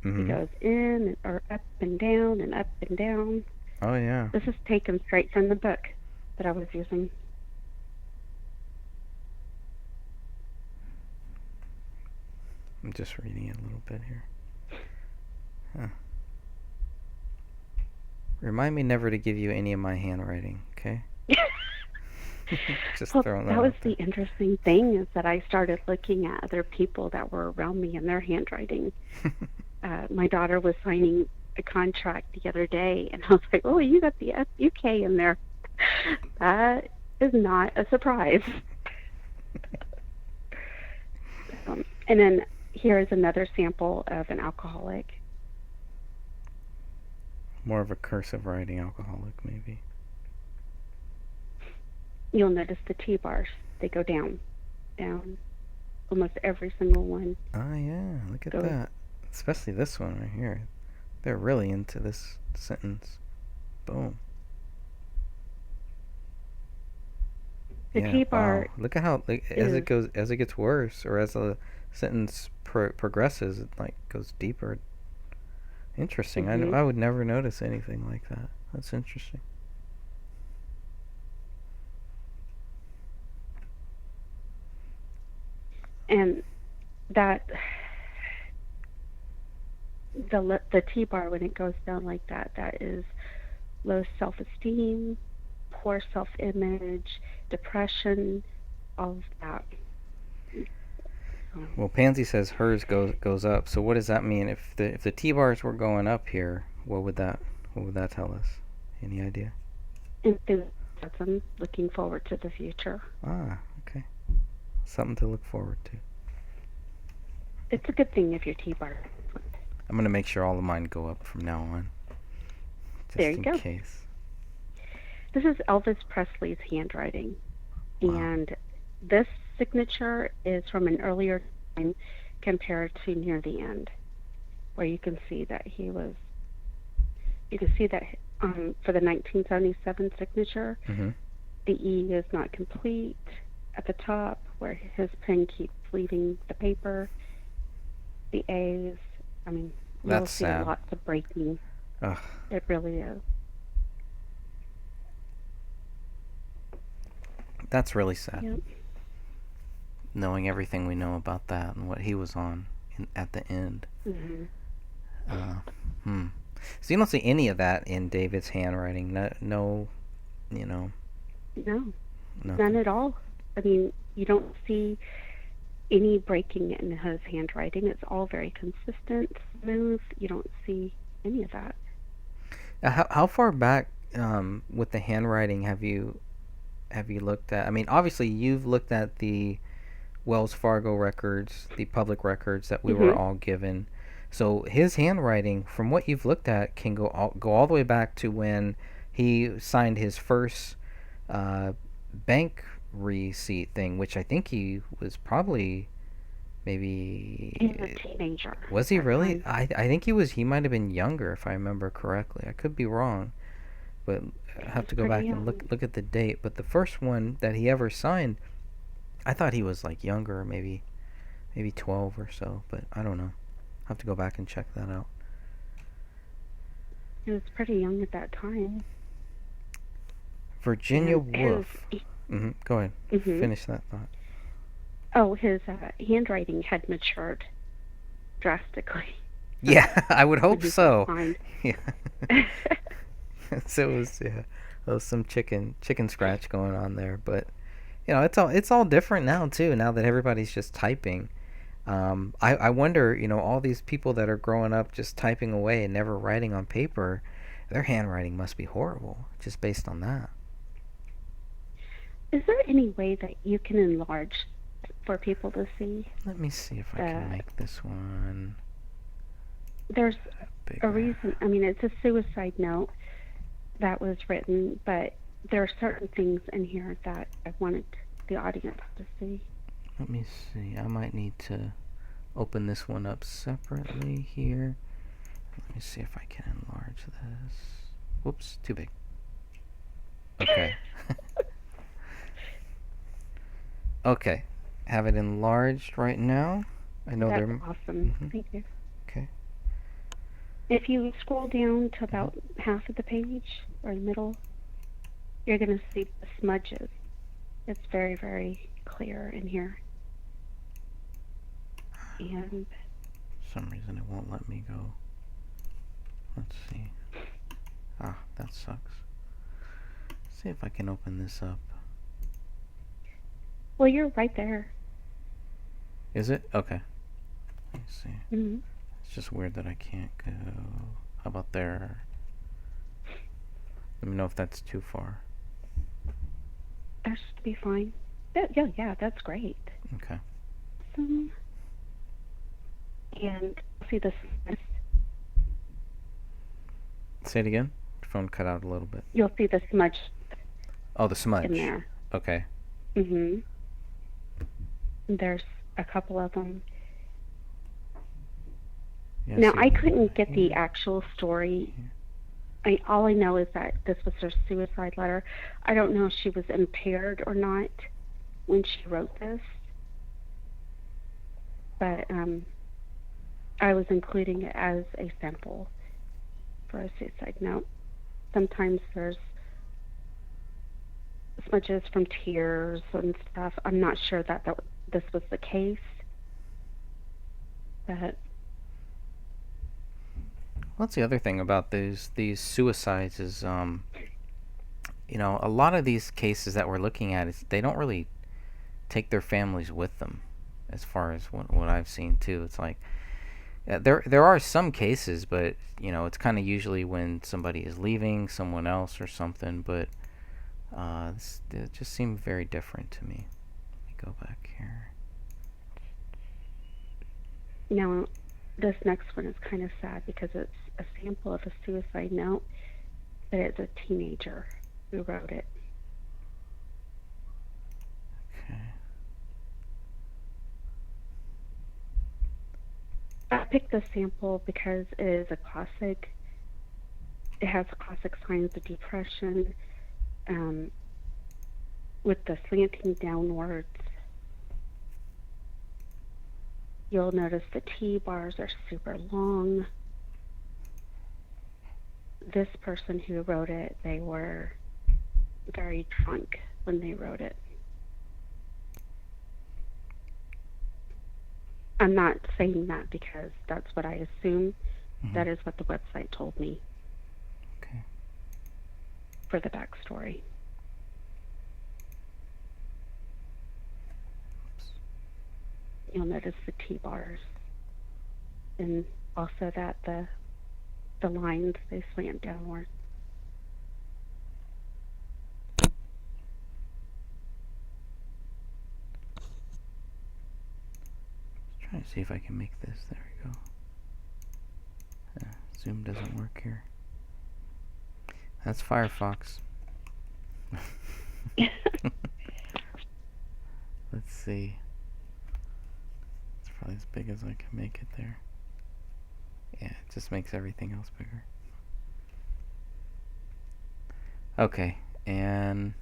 It Mm-hmm. goes in or up and down and up and down. Oh, yeah. This is taken straight from the book that I was using. I'm just reading it a little bit here. Huh. Remind me never to give you any of my handwriting, okay? Just Well, throwing that that was out the there. interesting thing is that I started looking at other people that were around me and their handwriting. My daughter was signing a contract the other day, and I was like, "Oh, you got the FUK in there." That is not a surprise. And then here is another sample of an alcoholic. More of a cursive writing alcoholic, maybe. You'll notice the T bars; they go down, down. Almost every single one Ah, yeah, look at goes. that. Especially this one right here. They're really into this sentence. Boom. The Yeah, T wow. bar Look at how like, is. as it gets worse, or as the sentence progresses, it like goes deeper. Interesting. Hmm. I would never notice anything like that. That's interesting. And that the T bar when it goes down like that, that is low self-esteem, poor self-image, depression, all of that. So Well, Pansy says hers goes up. So what does that mean? If the T bars were going up here, what would that tell us? Any idea? enthusiasm, looking forward to the future. Ah, okay. Something to look forward to. It's a good thing if your T bar. I'm gonna make sure all of mine go up from now on, There just you in go. case. This is Elvis Presley's handwriting, Wow. and this signature is from an earlier time compared to near the end, where you can see that he was. You can see that for the 1977 signature, Mhm. the E is not complete at the top, where his pen keeps leaving the paper. The A's, I mean, you'll That's see sad. lots of breaking. Ugh. It really is. That's really sad. Yep. Knowing everything we know about that and what he was on at the end. Hmm. Uh, hmm. So you don't see any of that in David's handwriting. No, no, you know, No, none nothing. at all. I mean, you don't see any breaking in his handwriting. It's all very consistent, smooth. You don't see any of that. How far back with the handwriting have you looked at? I mean, obviously you've looked at the Wells Fargo records, the public records that we were Hmm. all given. So his handwriting, from what you've looked at, can go all the way back to when he signed his first uh, bank receipt thing, which I think he was probably He's a maybe. teenager Was at he that really? time. I think he was. He might have been younger if I remember correctly. I could be wrong, but I He have was to go pretty back and young. look at the date. But the first one that he ever signed, I thought he was like younger, maybe 12 or so, but I don't know. I'll have to go back and check that out. He was pretty young at that time. Virginia And his, Woolf. Go ahead. hmm Finish that thought. oh, his handwriting had matured. drastically Yeah, I would when hope he gets so. fined. Yeah. So it was, yeah, there was some chicken scratch going on there, but it's all different now too. Now that everybody's just typing, I wonder, all these people that are growing up just typing away and never writing on paper, their handwriting must be horrible just based on that. Is there any way that you can enlarge for people to see? Let me see if I can The make this one There's a bigger. reason. I mean, it's a suicide note that was written, but there are certain things in here that I wanted the audience to see. Let me see. I might need to open this one up separately here. Let me see if I can enlarge this. Whoops, too big. Okay. Okay. Have it enlarged right now. I know That's they're. awesome. Mm-hmm. Thank you. Okay. If you scroll down to Mm-hmm. about half of the page or the middle, you're going to see the smudges. It's very, very clear in here. And For some reason it won't let me go. Let's see. Ah, that sucks. See if I can open this up. well, you're right there. Is it? Okay. Let me see. Mm-hmm. It's just weird that I can't go. How about there? Let me know if that's too far. That should be fine. Yeah, that's great. Okay. Awesome. And see this. Say it again. Your phone cut out a little bit. You'll see the smudge Oh, the in smudge. there. Okay. Mm-hmm. There's a couple of them. Yeah, Now, see I one couldn't get the here. actual story. Here. All I know is that this was her suicide letter. I don't know if she was impaired or not when she wrote this, but I was including it as a sample for a suicide note. Sometimes there's smudges from tears and stuff. I'm not sure that this was the case, but Well, that's the other thing about these suicides is a lot of these cases that we're looking at is they don't really take their families with them, as far as what I've seen too. It's like there are some cases, but it's kind of usually when somebody is leaving someone else or something. But it just seemed very different to me. Let me go back here. now this next one is kind of sad because it's a sample of a suicide note, but it's a teenager who wrote it. Okay. I picked this sample because it is a classic. It has classic signs of depression, um, with the slanting downwards. You'll notice the T bars are super long. This person who wrote it, they were very drunk when they wrote it. I'm not saying that because that's what I assume. Mm-hmm. That is what the website told me Okay. for the backstory. Oops. You'll notice the T bars, and also that the lines, they slant downward. Trying to see if I can make this. There we go. Zoom doesn't work here. That's Firefox. Let's see. It's probably as big as I can make it there. Yeah, it just makes everything else bigger. Okay, and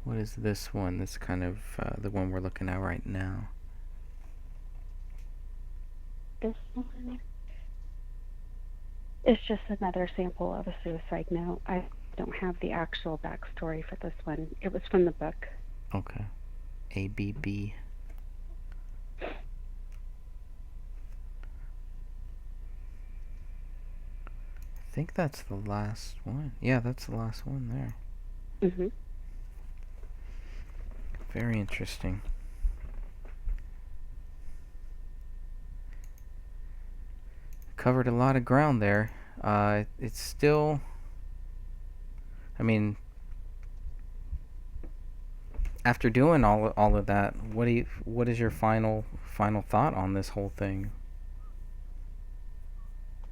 what is this one? This kind of the one we're looking at right now. This one is just another sample of a suicide note. I don't have the actual backstory for this one. It was from the book. Okay. ABB. think that's the last one. Yeah, that's the last one there. Hmm. Very interesting. Covered a lot of ground there. It's still, I mean, after doing all of that, what is your final thought on this whole thing?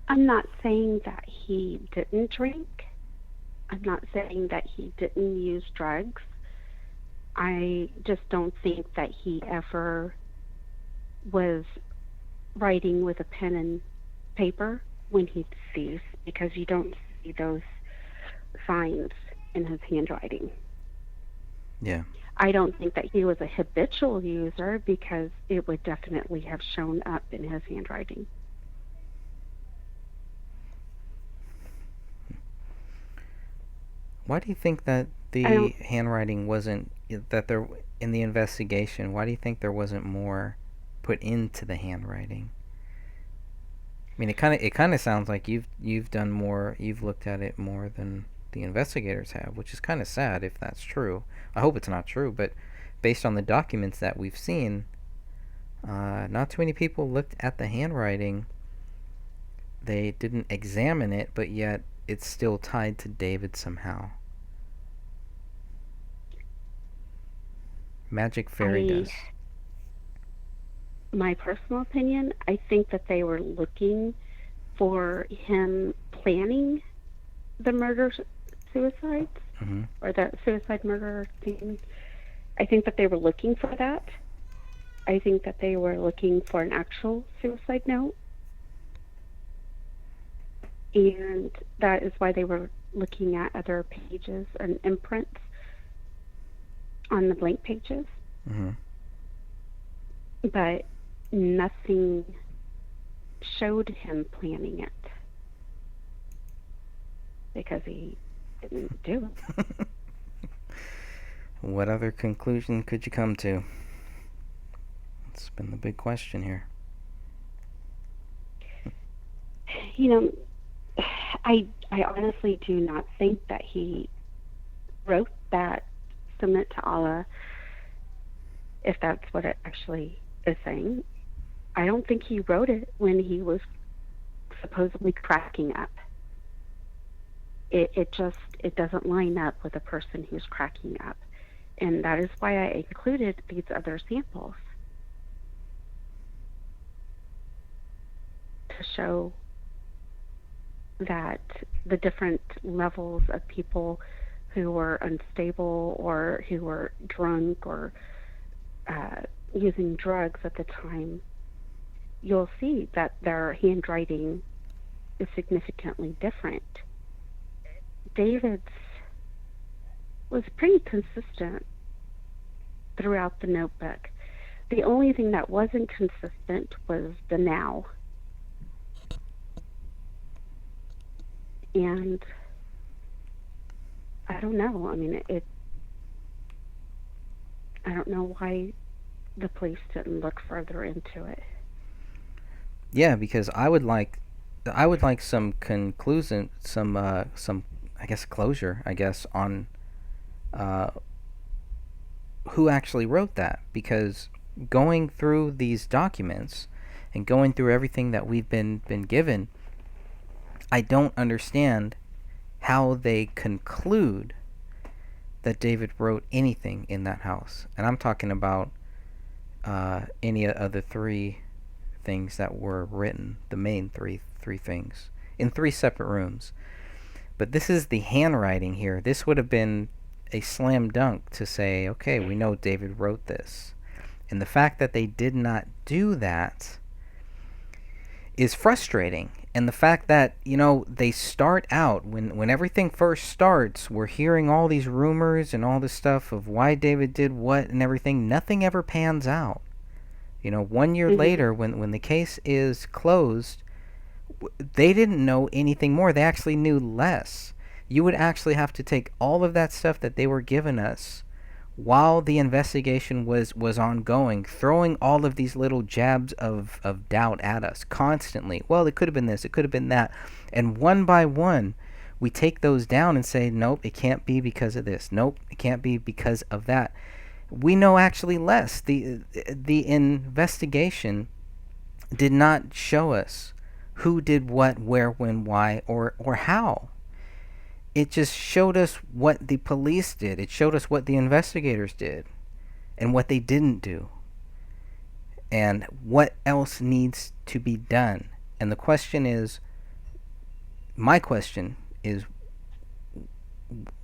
I'm not saying that he didn't drink. I'm not saying that he didn't use drugs. I just don't think that he ever was writing with a pen and paper when he deceased, because you don't see those signs in his handwriting. Yeah. I don't think that he was a habitual user, because it would definitely have shown up in his handwriting. Why do you think that I the don't handwriting wasn't that there in the investigation? Why do you think there wasn't more put into the handwriting? I mean, it kind of sounds like you've done more, you've looked at it more than the investigators have, which is kind of sad if that's true. I hope it's not true, but based on the documents that we've seen, not too many people looked at the handwriting. They didn't examine it, but yet it's still tied to David somehow. Magic fairy I dust. my personal opinion, I think that they were looking for him planning the murder suicides, Hmm. or the suicide murder thing. I think that they were looking for that. I think that they were looking for an actual suicide note, and that is why they were looking at other pages and imprints on the blank pages. Hmm. But nothing showed him planning it, because he didn't do it. What other conclusion could you come to? It's been the big question here. You know, I honestly do not think that he wrote that submit to Allah, if that's what it actually is saying. I don't think he wrote it when he was supposedly cracking up. It doesn't line up with a person who's cracking up. And that is why I included these other samples, to show that the different levels of people who were unstable, or who were drunk, or using drugs at the time, you'll see that their handwriting is significantly different. David's was pretty consistent throughout the notebook. The only thing that wasn't consistent was the now. And I don't know. I mean, I don't know why the police didn't look further into it. Yeah, because I would like some conclusion, some I guess closure, I guess, on uh, who actually wrote that. Because going through these documents and going through everything that we've been given, I don't understand how they conclude that David wrote anything in that house. And I'm talking about any of the three things that were written, the main three things, in three separate rooms. But this is the handwriting here. This would have been a slam dunk to say, okay, we know David wrote this. And the fact that they did not do that is frustrating. And the fact that, they start out, when everything first starts, we're hearing all these rumors and all this stuff of why David did what and everything. Nothing ever pans out. 1 year Hmm. later, when the case is closed, they didn't know anything more. They actually knew less. You would actually have to take all of that stuff that they were giving us while the investigation was ongoing, throwing all of these little jabs of doubt at us constantly. Well, it could have been this, it could have been that. And one by one, we take those down and say, nope, it can't be because of this. Nope, it can't be because of that. We know actually less. The investigation did not show us who did what, where, when, why, or how. It just showed us what the police did. It showed us what the investigators did and what they didn't do and what else needs to be done. And the question is, my question is,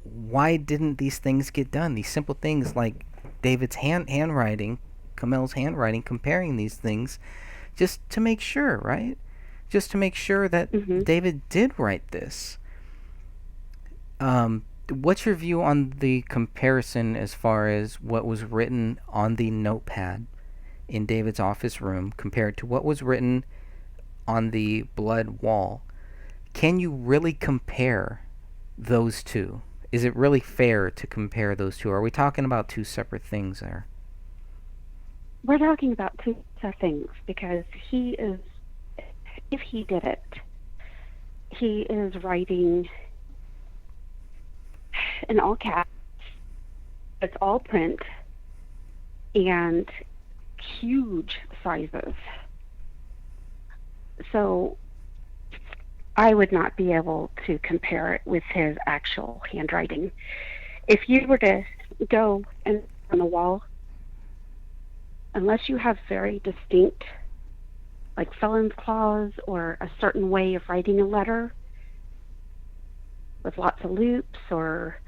why didn't these things get done? These simple things like David's handwriting, Kamel's handwriting, comparing these things just to make sure, right? Just to make sure that David did write this. What's your view on the comparison as far as what was written on the notepad in David's office room compared to what was written on the blood wall? Can you really compare those two? Is it really fair to compare those two? Are we talking about two separate things there? We're talking about two separate things because he is, if he did it, he is writing in all caps. It's all print and huge sizes. So I would not be able to compare it with his actual handwriting. If you were to go and on the wall, unless you have very distinct, like felon's clause or a certain way of writing a letter with lots of loops or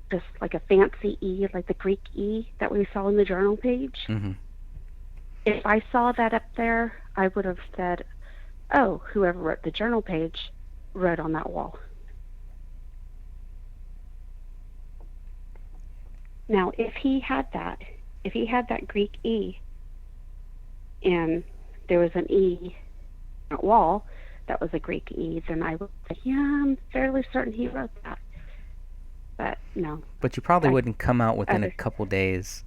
just like a fancy E, like the Greek E that we saw in the journal page. If I saw that up there, I would have said, oh, whoever wrote the journal page wrote on that wall. Now, if he had that Greek E and there was an E on that wall that was a Greek E, then I would say, yeah, I'm fairly certain he wrote that. But no. But you probably wouldn't come out within a couple days,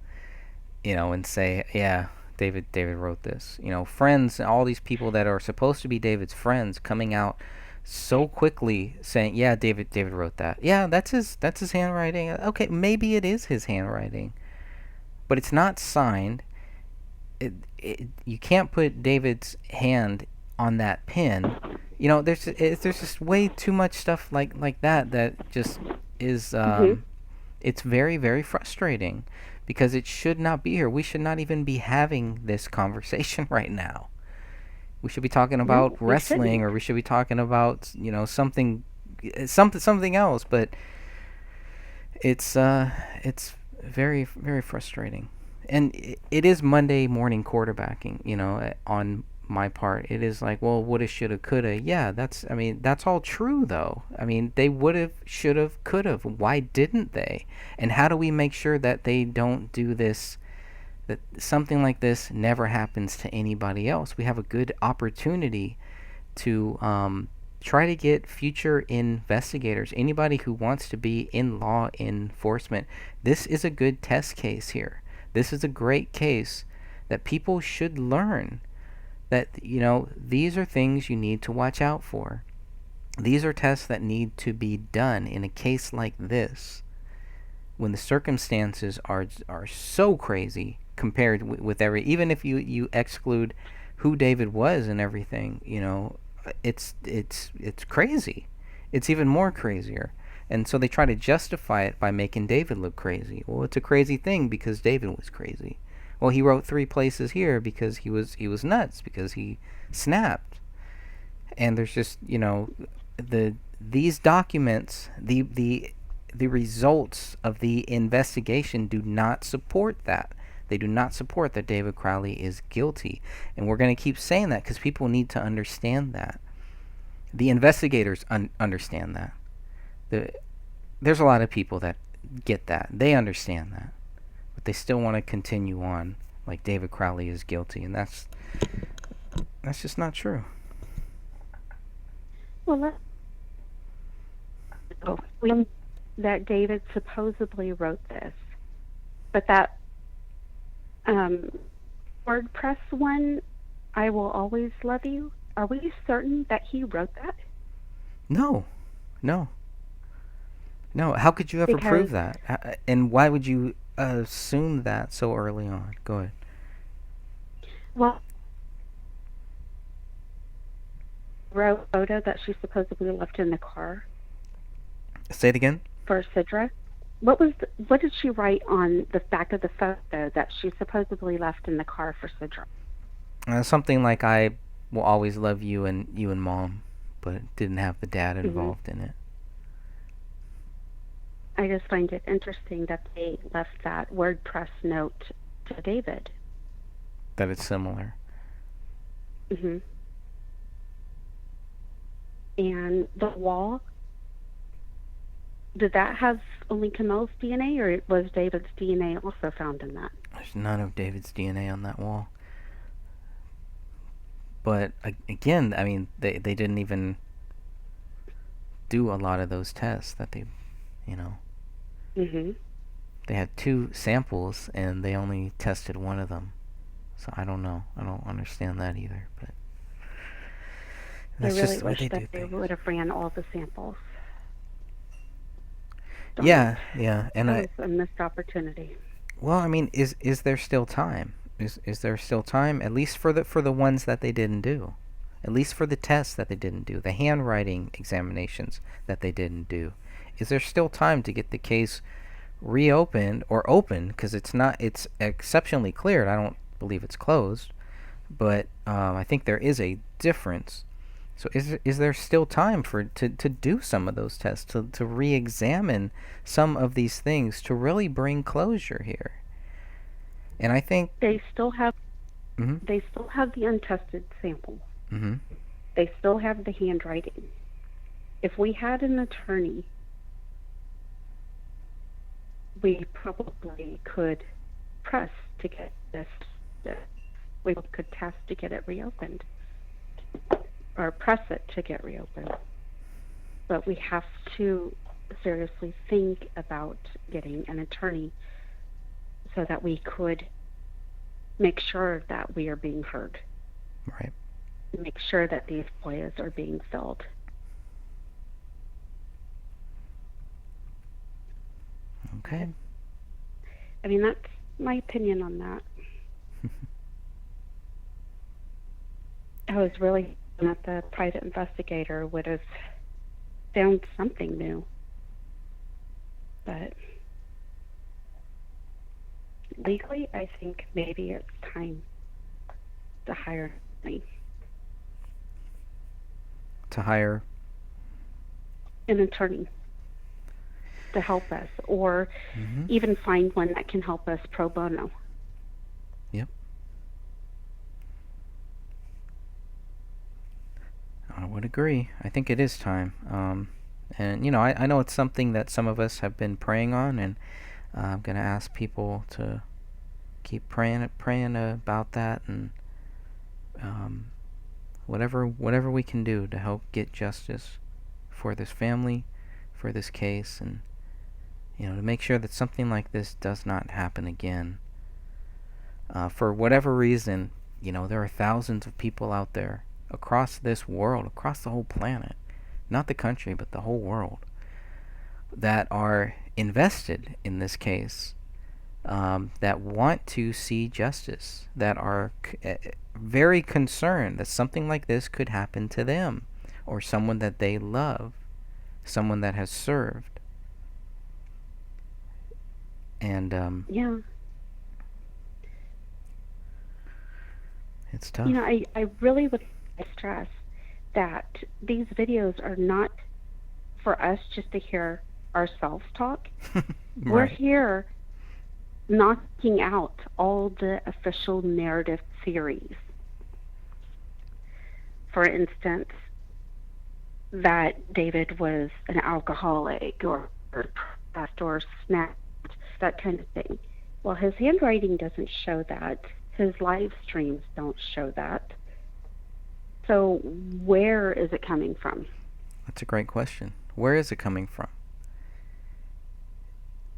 and say, yeah, David wrote this. Friends, all these people that are supposed to be David's friends coming out so quickly saying, yeah, David wrote that. Yeah, that's his handwriting. Okay, maybe it is his handwriting. But it's not signed. You can't put David's hand on that pen. There's just way too much stuff like that just is it's very, very frustrating because it should not be here. We should not even be having this conversation right now. We should be talking about wrestling, or we should be talking about something else. But it's very, very frustrating, and it is Monday morning quarterbacking. On my part, it is like, well, woulda, shoulda, coulda. Yeah, that's all true though. They would've, should've, could've. Why didn't they? And how do we make sure that they don't do this, that something like this never happens to anybody else? We have a good opportunity to try to get future investigators, anybody who wants to be in law enforcement. This is a good test case here. This is a great case that people should learn that, these are things you need to watch out for. These are tests that need to be done in a case like this when the circumstances are so crazy compared with even if you exclude who David was and everything, it's crazy. It's even more crazier. And so they try to justify it by making David look crazy. Well, it's a crazy thing because David was crazy. Well, he wrote 3 places here because he was nuts, because he snapped. And there's just, these documents, the results of the investigation do not support that. They do not support that David Crowley is guilty. And we're going to keep saying that because people need to understand that. The investigators understand that. There's a lot of people that get that. They understand that. But they still want to continue on like David Crowley is guilty. And that's just not true. Well, that David supposedly wrote this But that um, WordPress one, I will always love you. Are we certain that he wrote that? No, no, no. How could you ever Because, prove that? And why would you assume that so early on? Go ahead. well, wrote a photo that she supposedly left in the car Say it again. for Sidra. What did she write on the back of the photo that she supposedly left in the car for Sidra? Something like I will always love you and mom, but it didn't have the dad Hmm. involved in it. I just find it interesting that they left that WordPress note to David. That it's similar. Hmm. And the wall, did that have only Camille's DNA, or was David's DNA also found in that? There's none of David's DNA on that wall. But again, I mean, they didn't even do a lot of those tests that they, you know, Hmm. they had two samples and they only tested one of them. So I don't know. I don't understand that either. But I that's really just the way wish they that do they things. would have ran all the samples. Darn it. Yeah, yeah, and That was a missed opportunity. well, I mean, is there still time? Is there still time? At least for the ones that they didn't do, at least for the tests that they didn't do, the handwriting examinations that they didn't do. Is there still time to get the case reopened or opened? Because it's exceptionally cleared. I don't believe it's closed, but I think there is a difference. So is there still time to do some of those tests, to re-examine some of these things, to really bring closure here? And I think. They still have Mhm. they still have the untested sample. Mhm. They still have the handwriting. If we had an attorney, we probably could press to get this. We could test to get it reopened, or press it to get reopened. But we have to seriously think about getting an attorney so that we could make sure that we are being heard, Right. make sure that these FOIAs are being filled. Okay. I mean, that's my opinion on that. I was really hoping that the private investigator would have found something new. But legally, I think maybe it's time to hire me, To hire. an attorney to help us, or Mhm. even find one that can help us pro bono. Yep. I would agree. I think it is time. And I know it's something that some of us have been praying on, and I'm gonna ask people to keep praying about that, and um, whatever we can do to help get justice for this family, for this case, and to make sure that something like this does not happen again. For whatever reason, there are thousands of people out there across this world, across the whole planet, not the country, but the whole world, that are invested in this case, that want to see justice, that are very concerned that something like this could happen to them or someone that they love, someone that has served. And Yeah. it's tough. I really would stress that these videos are not for us just to hear ourselves talk. We're Right. here knocking out all the official narrative theories. For instance, that David was an alcoholic or depressed or snapped, that kind of thing. Well, his handwriting doesn't show that. His live streams don't show that. So where is it coming from? That's a great question. Where is it coming from?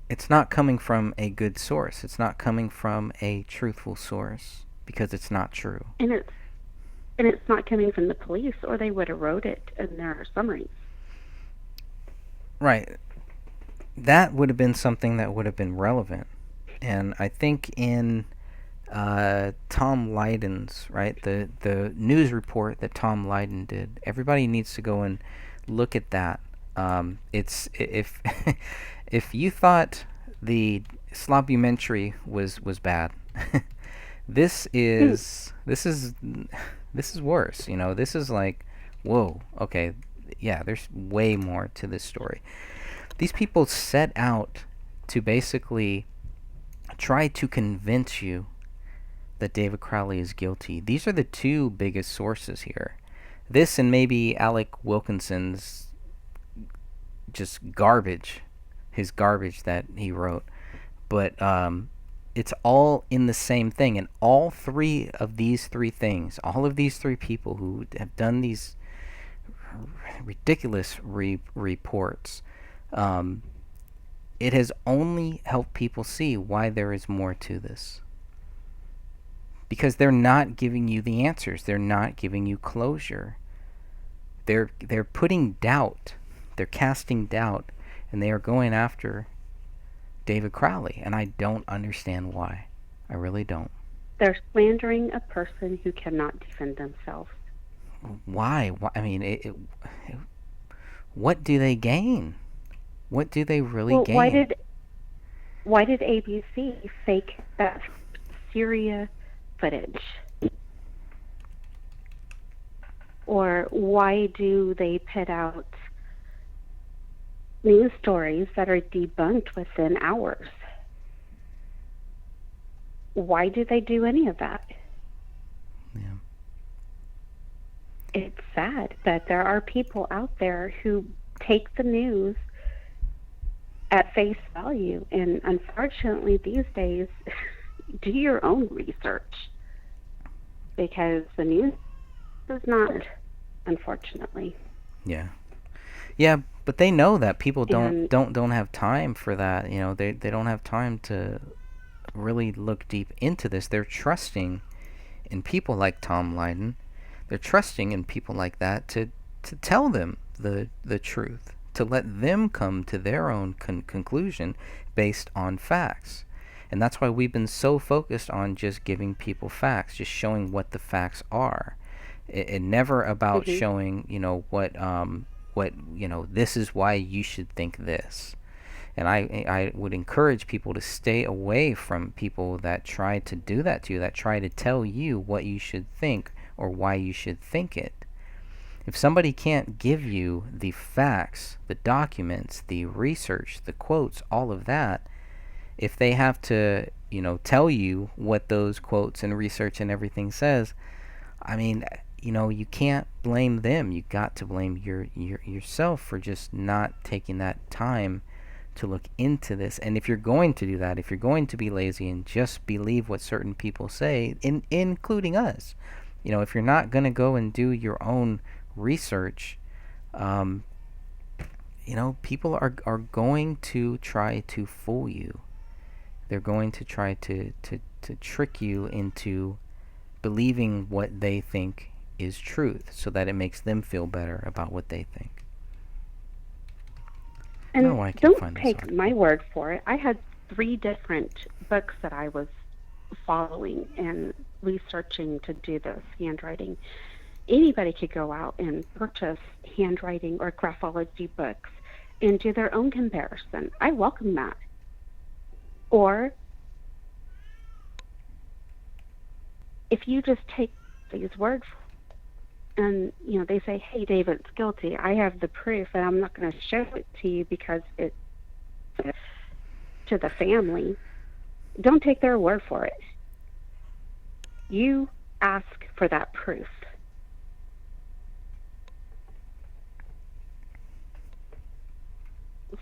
it's not coming from a good source. It's not coming from a truthful source because it's not true. And it's not coming from the police, or they would have wrote it in their summaries. Right. That would have been something that would have been relevant. And I think in Tom Leiden's, right, the news report that Tom Leiden did, everybody needs to go and look at that. It's if if you thought the slobumentary was bad, this Hmm. is this is this is worse. You know, this is like, whoa, okay, yeah, there's way more to this story. These people set out to basically try to convince you that David Crowley is guilty. These are the two biggest sources here. This and maybe Alec Wilkinson's just garbage, his garbage that he wrote. But it's all in the same thing. And all three of these three things, all of these three people who have done these ridiculous reports, um, it has only helped people see why there is more to this. Because they're not giving you the answers. They're not giving you closure. They're putting doubt. They're casting doubt, and they are going after David Crowley, and I don't understand why. I really don't. They're slandering a person who cannot defend themselves. Why? I mean, what do they gain? What do they really Well, gain? why did ABC fake that Syria footage? Or why do they put out news stories that are debunked within hours? Why do they do any of that? Yeah. It's sad that there are people out there who take the news at face value. And unfortunately, these days, do your own research, because the news is not, unfortunately. Yeah. Yeah, but they know that people And don't have time for that. You know, they don't have time to really look deep into this. They're trusting in people like Tom Leiden. They're trusting in people like that to tell them the truth, to let them come to their own conclusion based on facts. And that's why we've been so focused on just giving people facts, just showing what the facts are. It never about mhm. showing, what, this is why you should think this. And I would encourage people to stay away from people that try to do that to you, that try to tell you what you should think or why you should think it. If somebody can't give you the facts, the documents, the research, the quotes, all of that, if they have to, tell you what those quotes and research and everything says, I mean, you can't blame them. You got to blame yourself for just not taking that time to look into this. And if you're going to do that, if you're going to be lazy and just believe what certain people say, including us, if you're not going to go and do your own research, um, people are going to try to fool you. They're going to try to trick you into believing what they think is truth so that it makes them feel better about what they think. And Oh, I can don't find this take my article. word for it. I had 3 different books that I was following and researching to do this handwriting. Anybody could go out and purchase handwriting or graphology books and do their own comparison. I welcome that. Or if you just take these words and they say, hey, David's guilty, I have the proof, and I'm not going to show it to you because it's to the family. Don't take their word for it. You ask for that proof.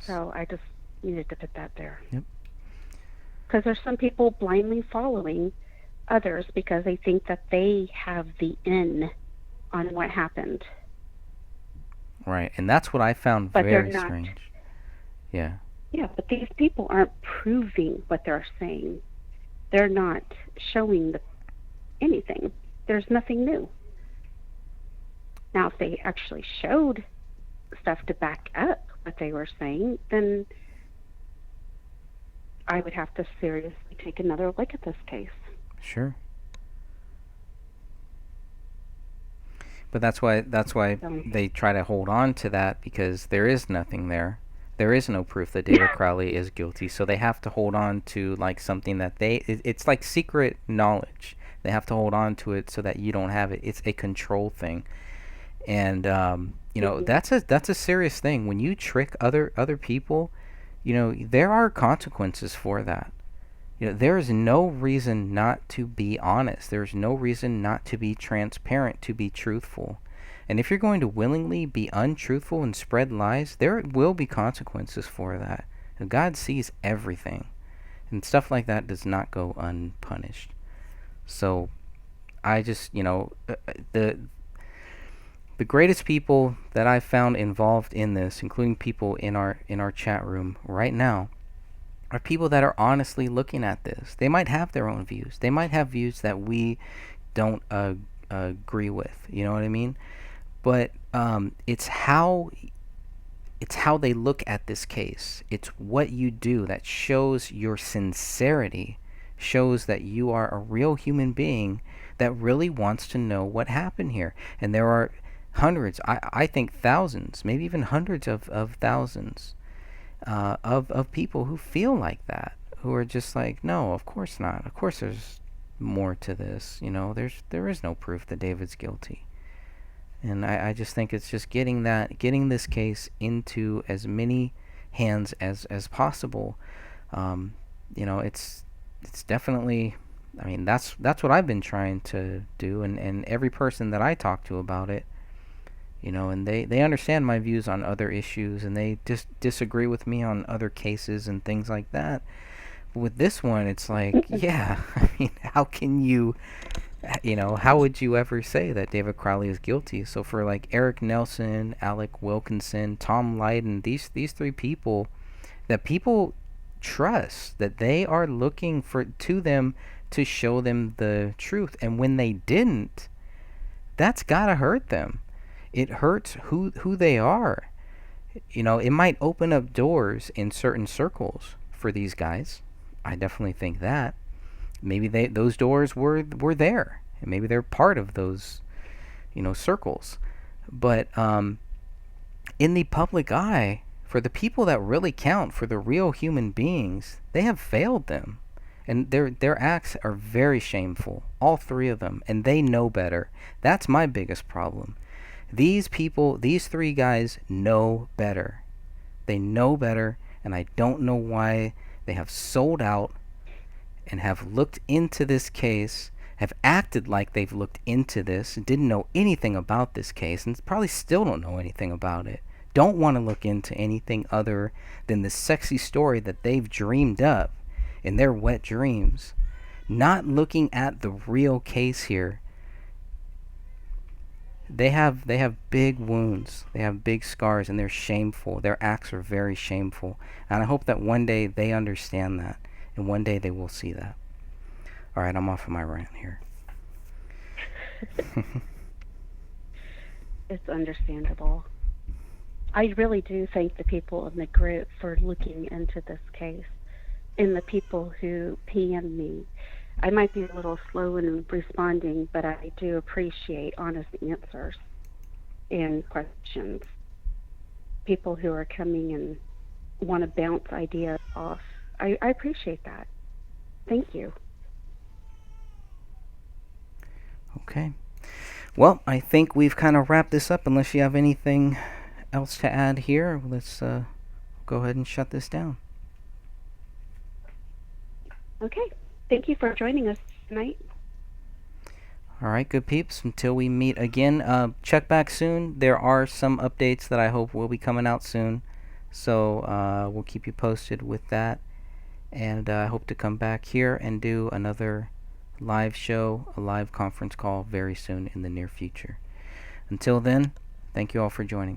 So I just needed to put that there. Yep. Because there's some people blindly following others because they think that they have the in on what happened. Right, and that's what I found But they're very not. strange. Yeah. Yeah, but these people aren't proving what they're saying. They're not showing anything. There's nothing new. Now, if they actually showed stuff to back up what they were saying, then I would have to seriously take another look at this case. Sure. But that's why So, they try to hold on to that, because there is nothing there. There is no proof that David Crowley is guilty, so they have to hold on to like something that it's like secret knowledge. They have to hold on to it so that you don't have it. It's a control thing. And mhm. that's a serious thing when you trick other people. There are consequences for that. There is no reason not to be honest. There's no reason not to be transparent, to be truthful. And if you're going to willingly be untruthful and spread lies, there will be consequences for that. And God sees everything, and stuff like that does not go unpunished. So I just, the greatest people that I've found involved in this, including people in our chat room right now, are people that are honestly looking at this. They might have their own views. They might have views that we don't agree with. You know what I mean? But it's how they look at this case. It's what you do that shows your sincerity, shows that you are a real human being that really wants to know what happened here. And there are hundreds, I think thousands, maybe even hundreds of thousands of people who feel like that, who are just like, no, of course not. Of course there's more to this. There is no proof that David's guilty. And I just think it's just getting this case into as many hands as possible. Um, it's definitely, I mean, that's what I've been trying to do, and every person that I talk to about it, and they understand my views on other issues, and they just disagree with me on other cases and things like that. But with this one, it's like, yeah, I mean, how would you ever say that David Crowley is guilty? So for like Eric Nelson, Alec Wilkinson, Tom Lydon, these three people that people trust, that they are looking for to them to show them the truth, and when they didn't, that's gotta hurt them. It hurts who they are. It might open up doors in certain circles for these guys. I definitely think that maybe those doors were there, and maybe they're part of those circles. But in the public eye, for the people that really count, for the real human beings, they have failed them, and their acts are very shameful, all three of them, and they know better. That's my biggest problem. These people, these three guys, know better. They know better, and I don't know why they have sold out and have looked into this case, have acted like they've looked into this, didn't know anything about this case, and probably still don't know anything about it. Don't want to look into anything other than the sexy story that they've dreamed up in their wet dreams. Not looking at the real case here. They have big wounds. They have big scars, and they're shameful. Their acts are very shameful. And I hope that one day they understand that, and one day they will see that. All right, I'm off of my rant here. It's understandable. I really do thank the people in the group for looking into this case, and the people who PM me. I might be a little slow in responding, but I do appreciate honest answers and questions. People who are coming and want to bounce ideas off. I appreciate that. Thank you. Okay. Well, I think we've kind of wrapped this up. Unless you have anything else to add here, let's go ahead and shut this down. Okay. Thank you for joining us tonight. All right, good peeps. Until we meet again, check back soon. There are some updates that I hope will be coming out soon. So we'll keep you posted with that. And I hope to come back here and do another live show, a live conference call very soon in the near future. Until then, thank you all for joining.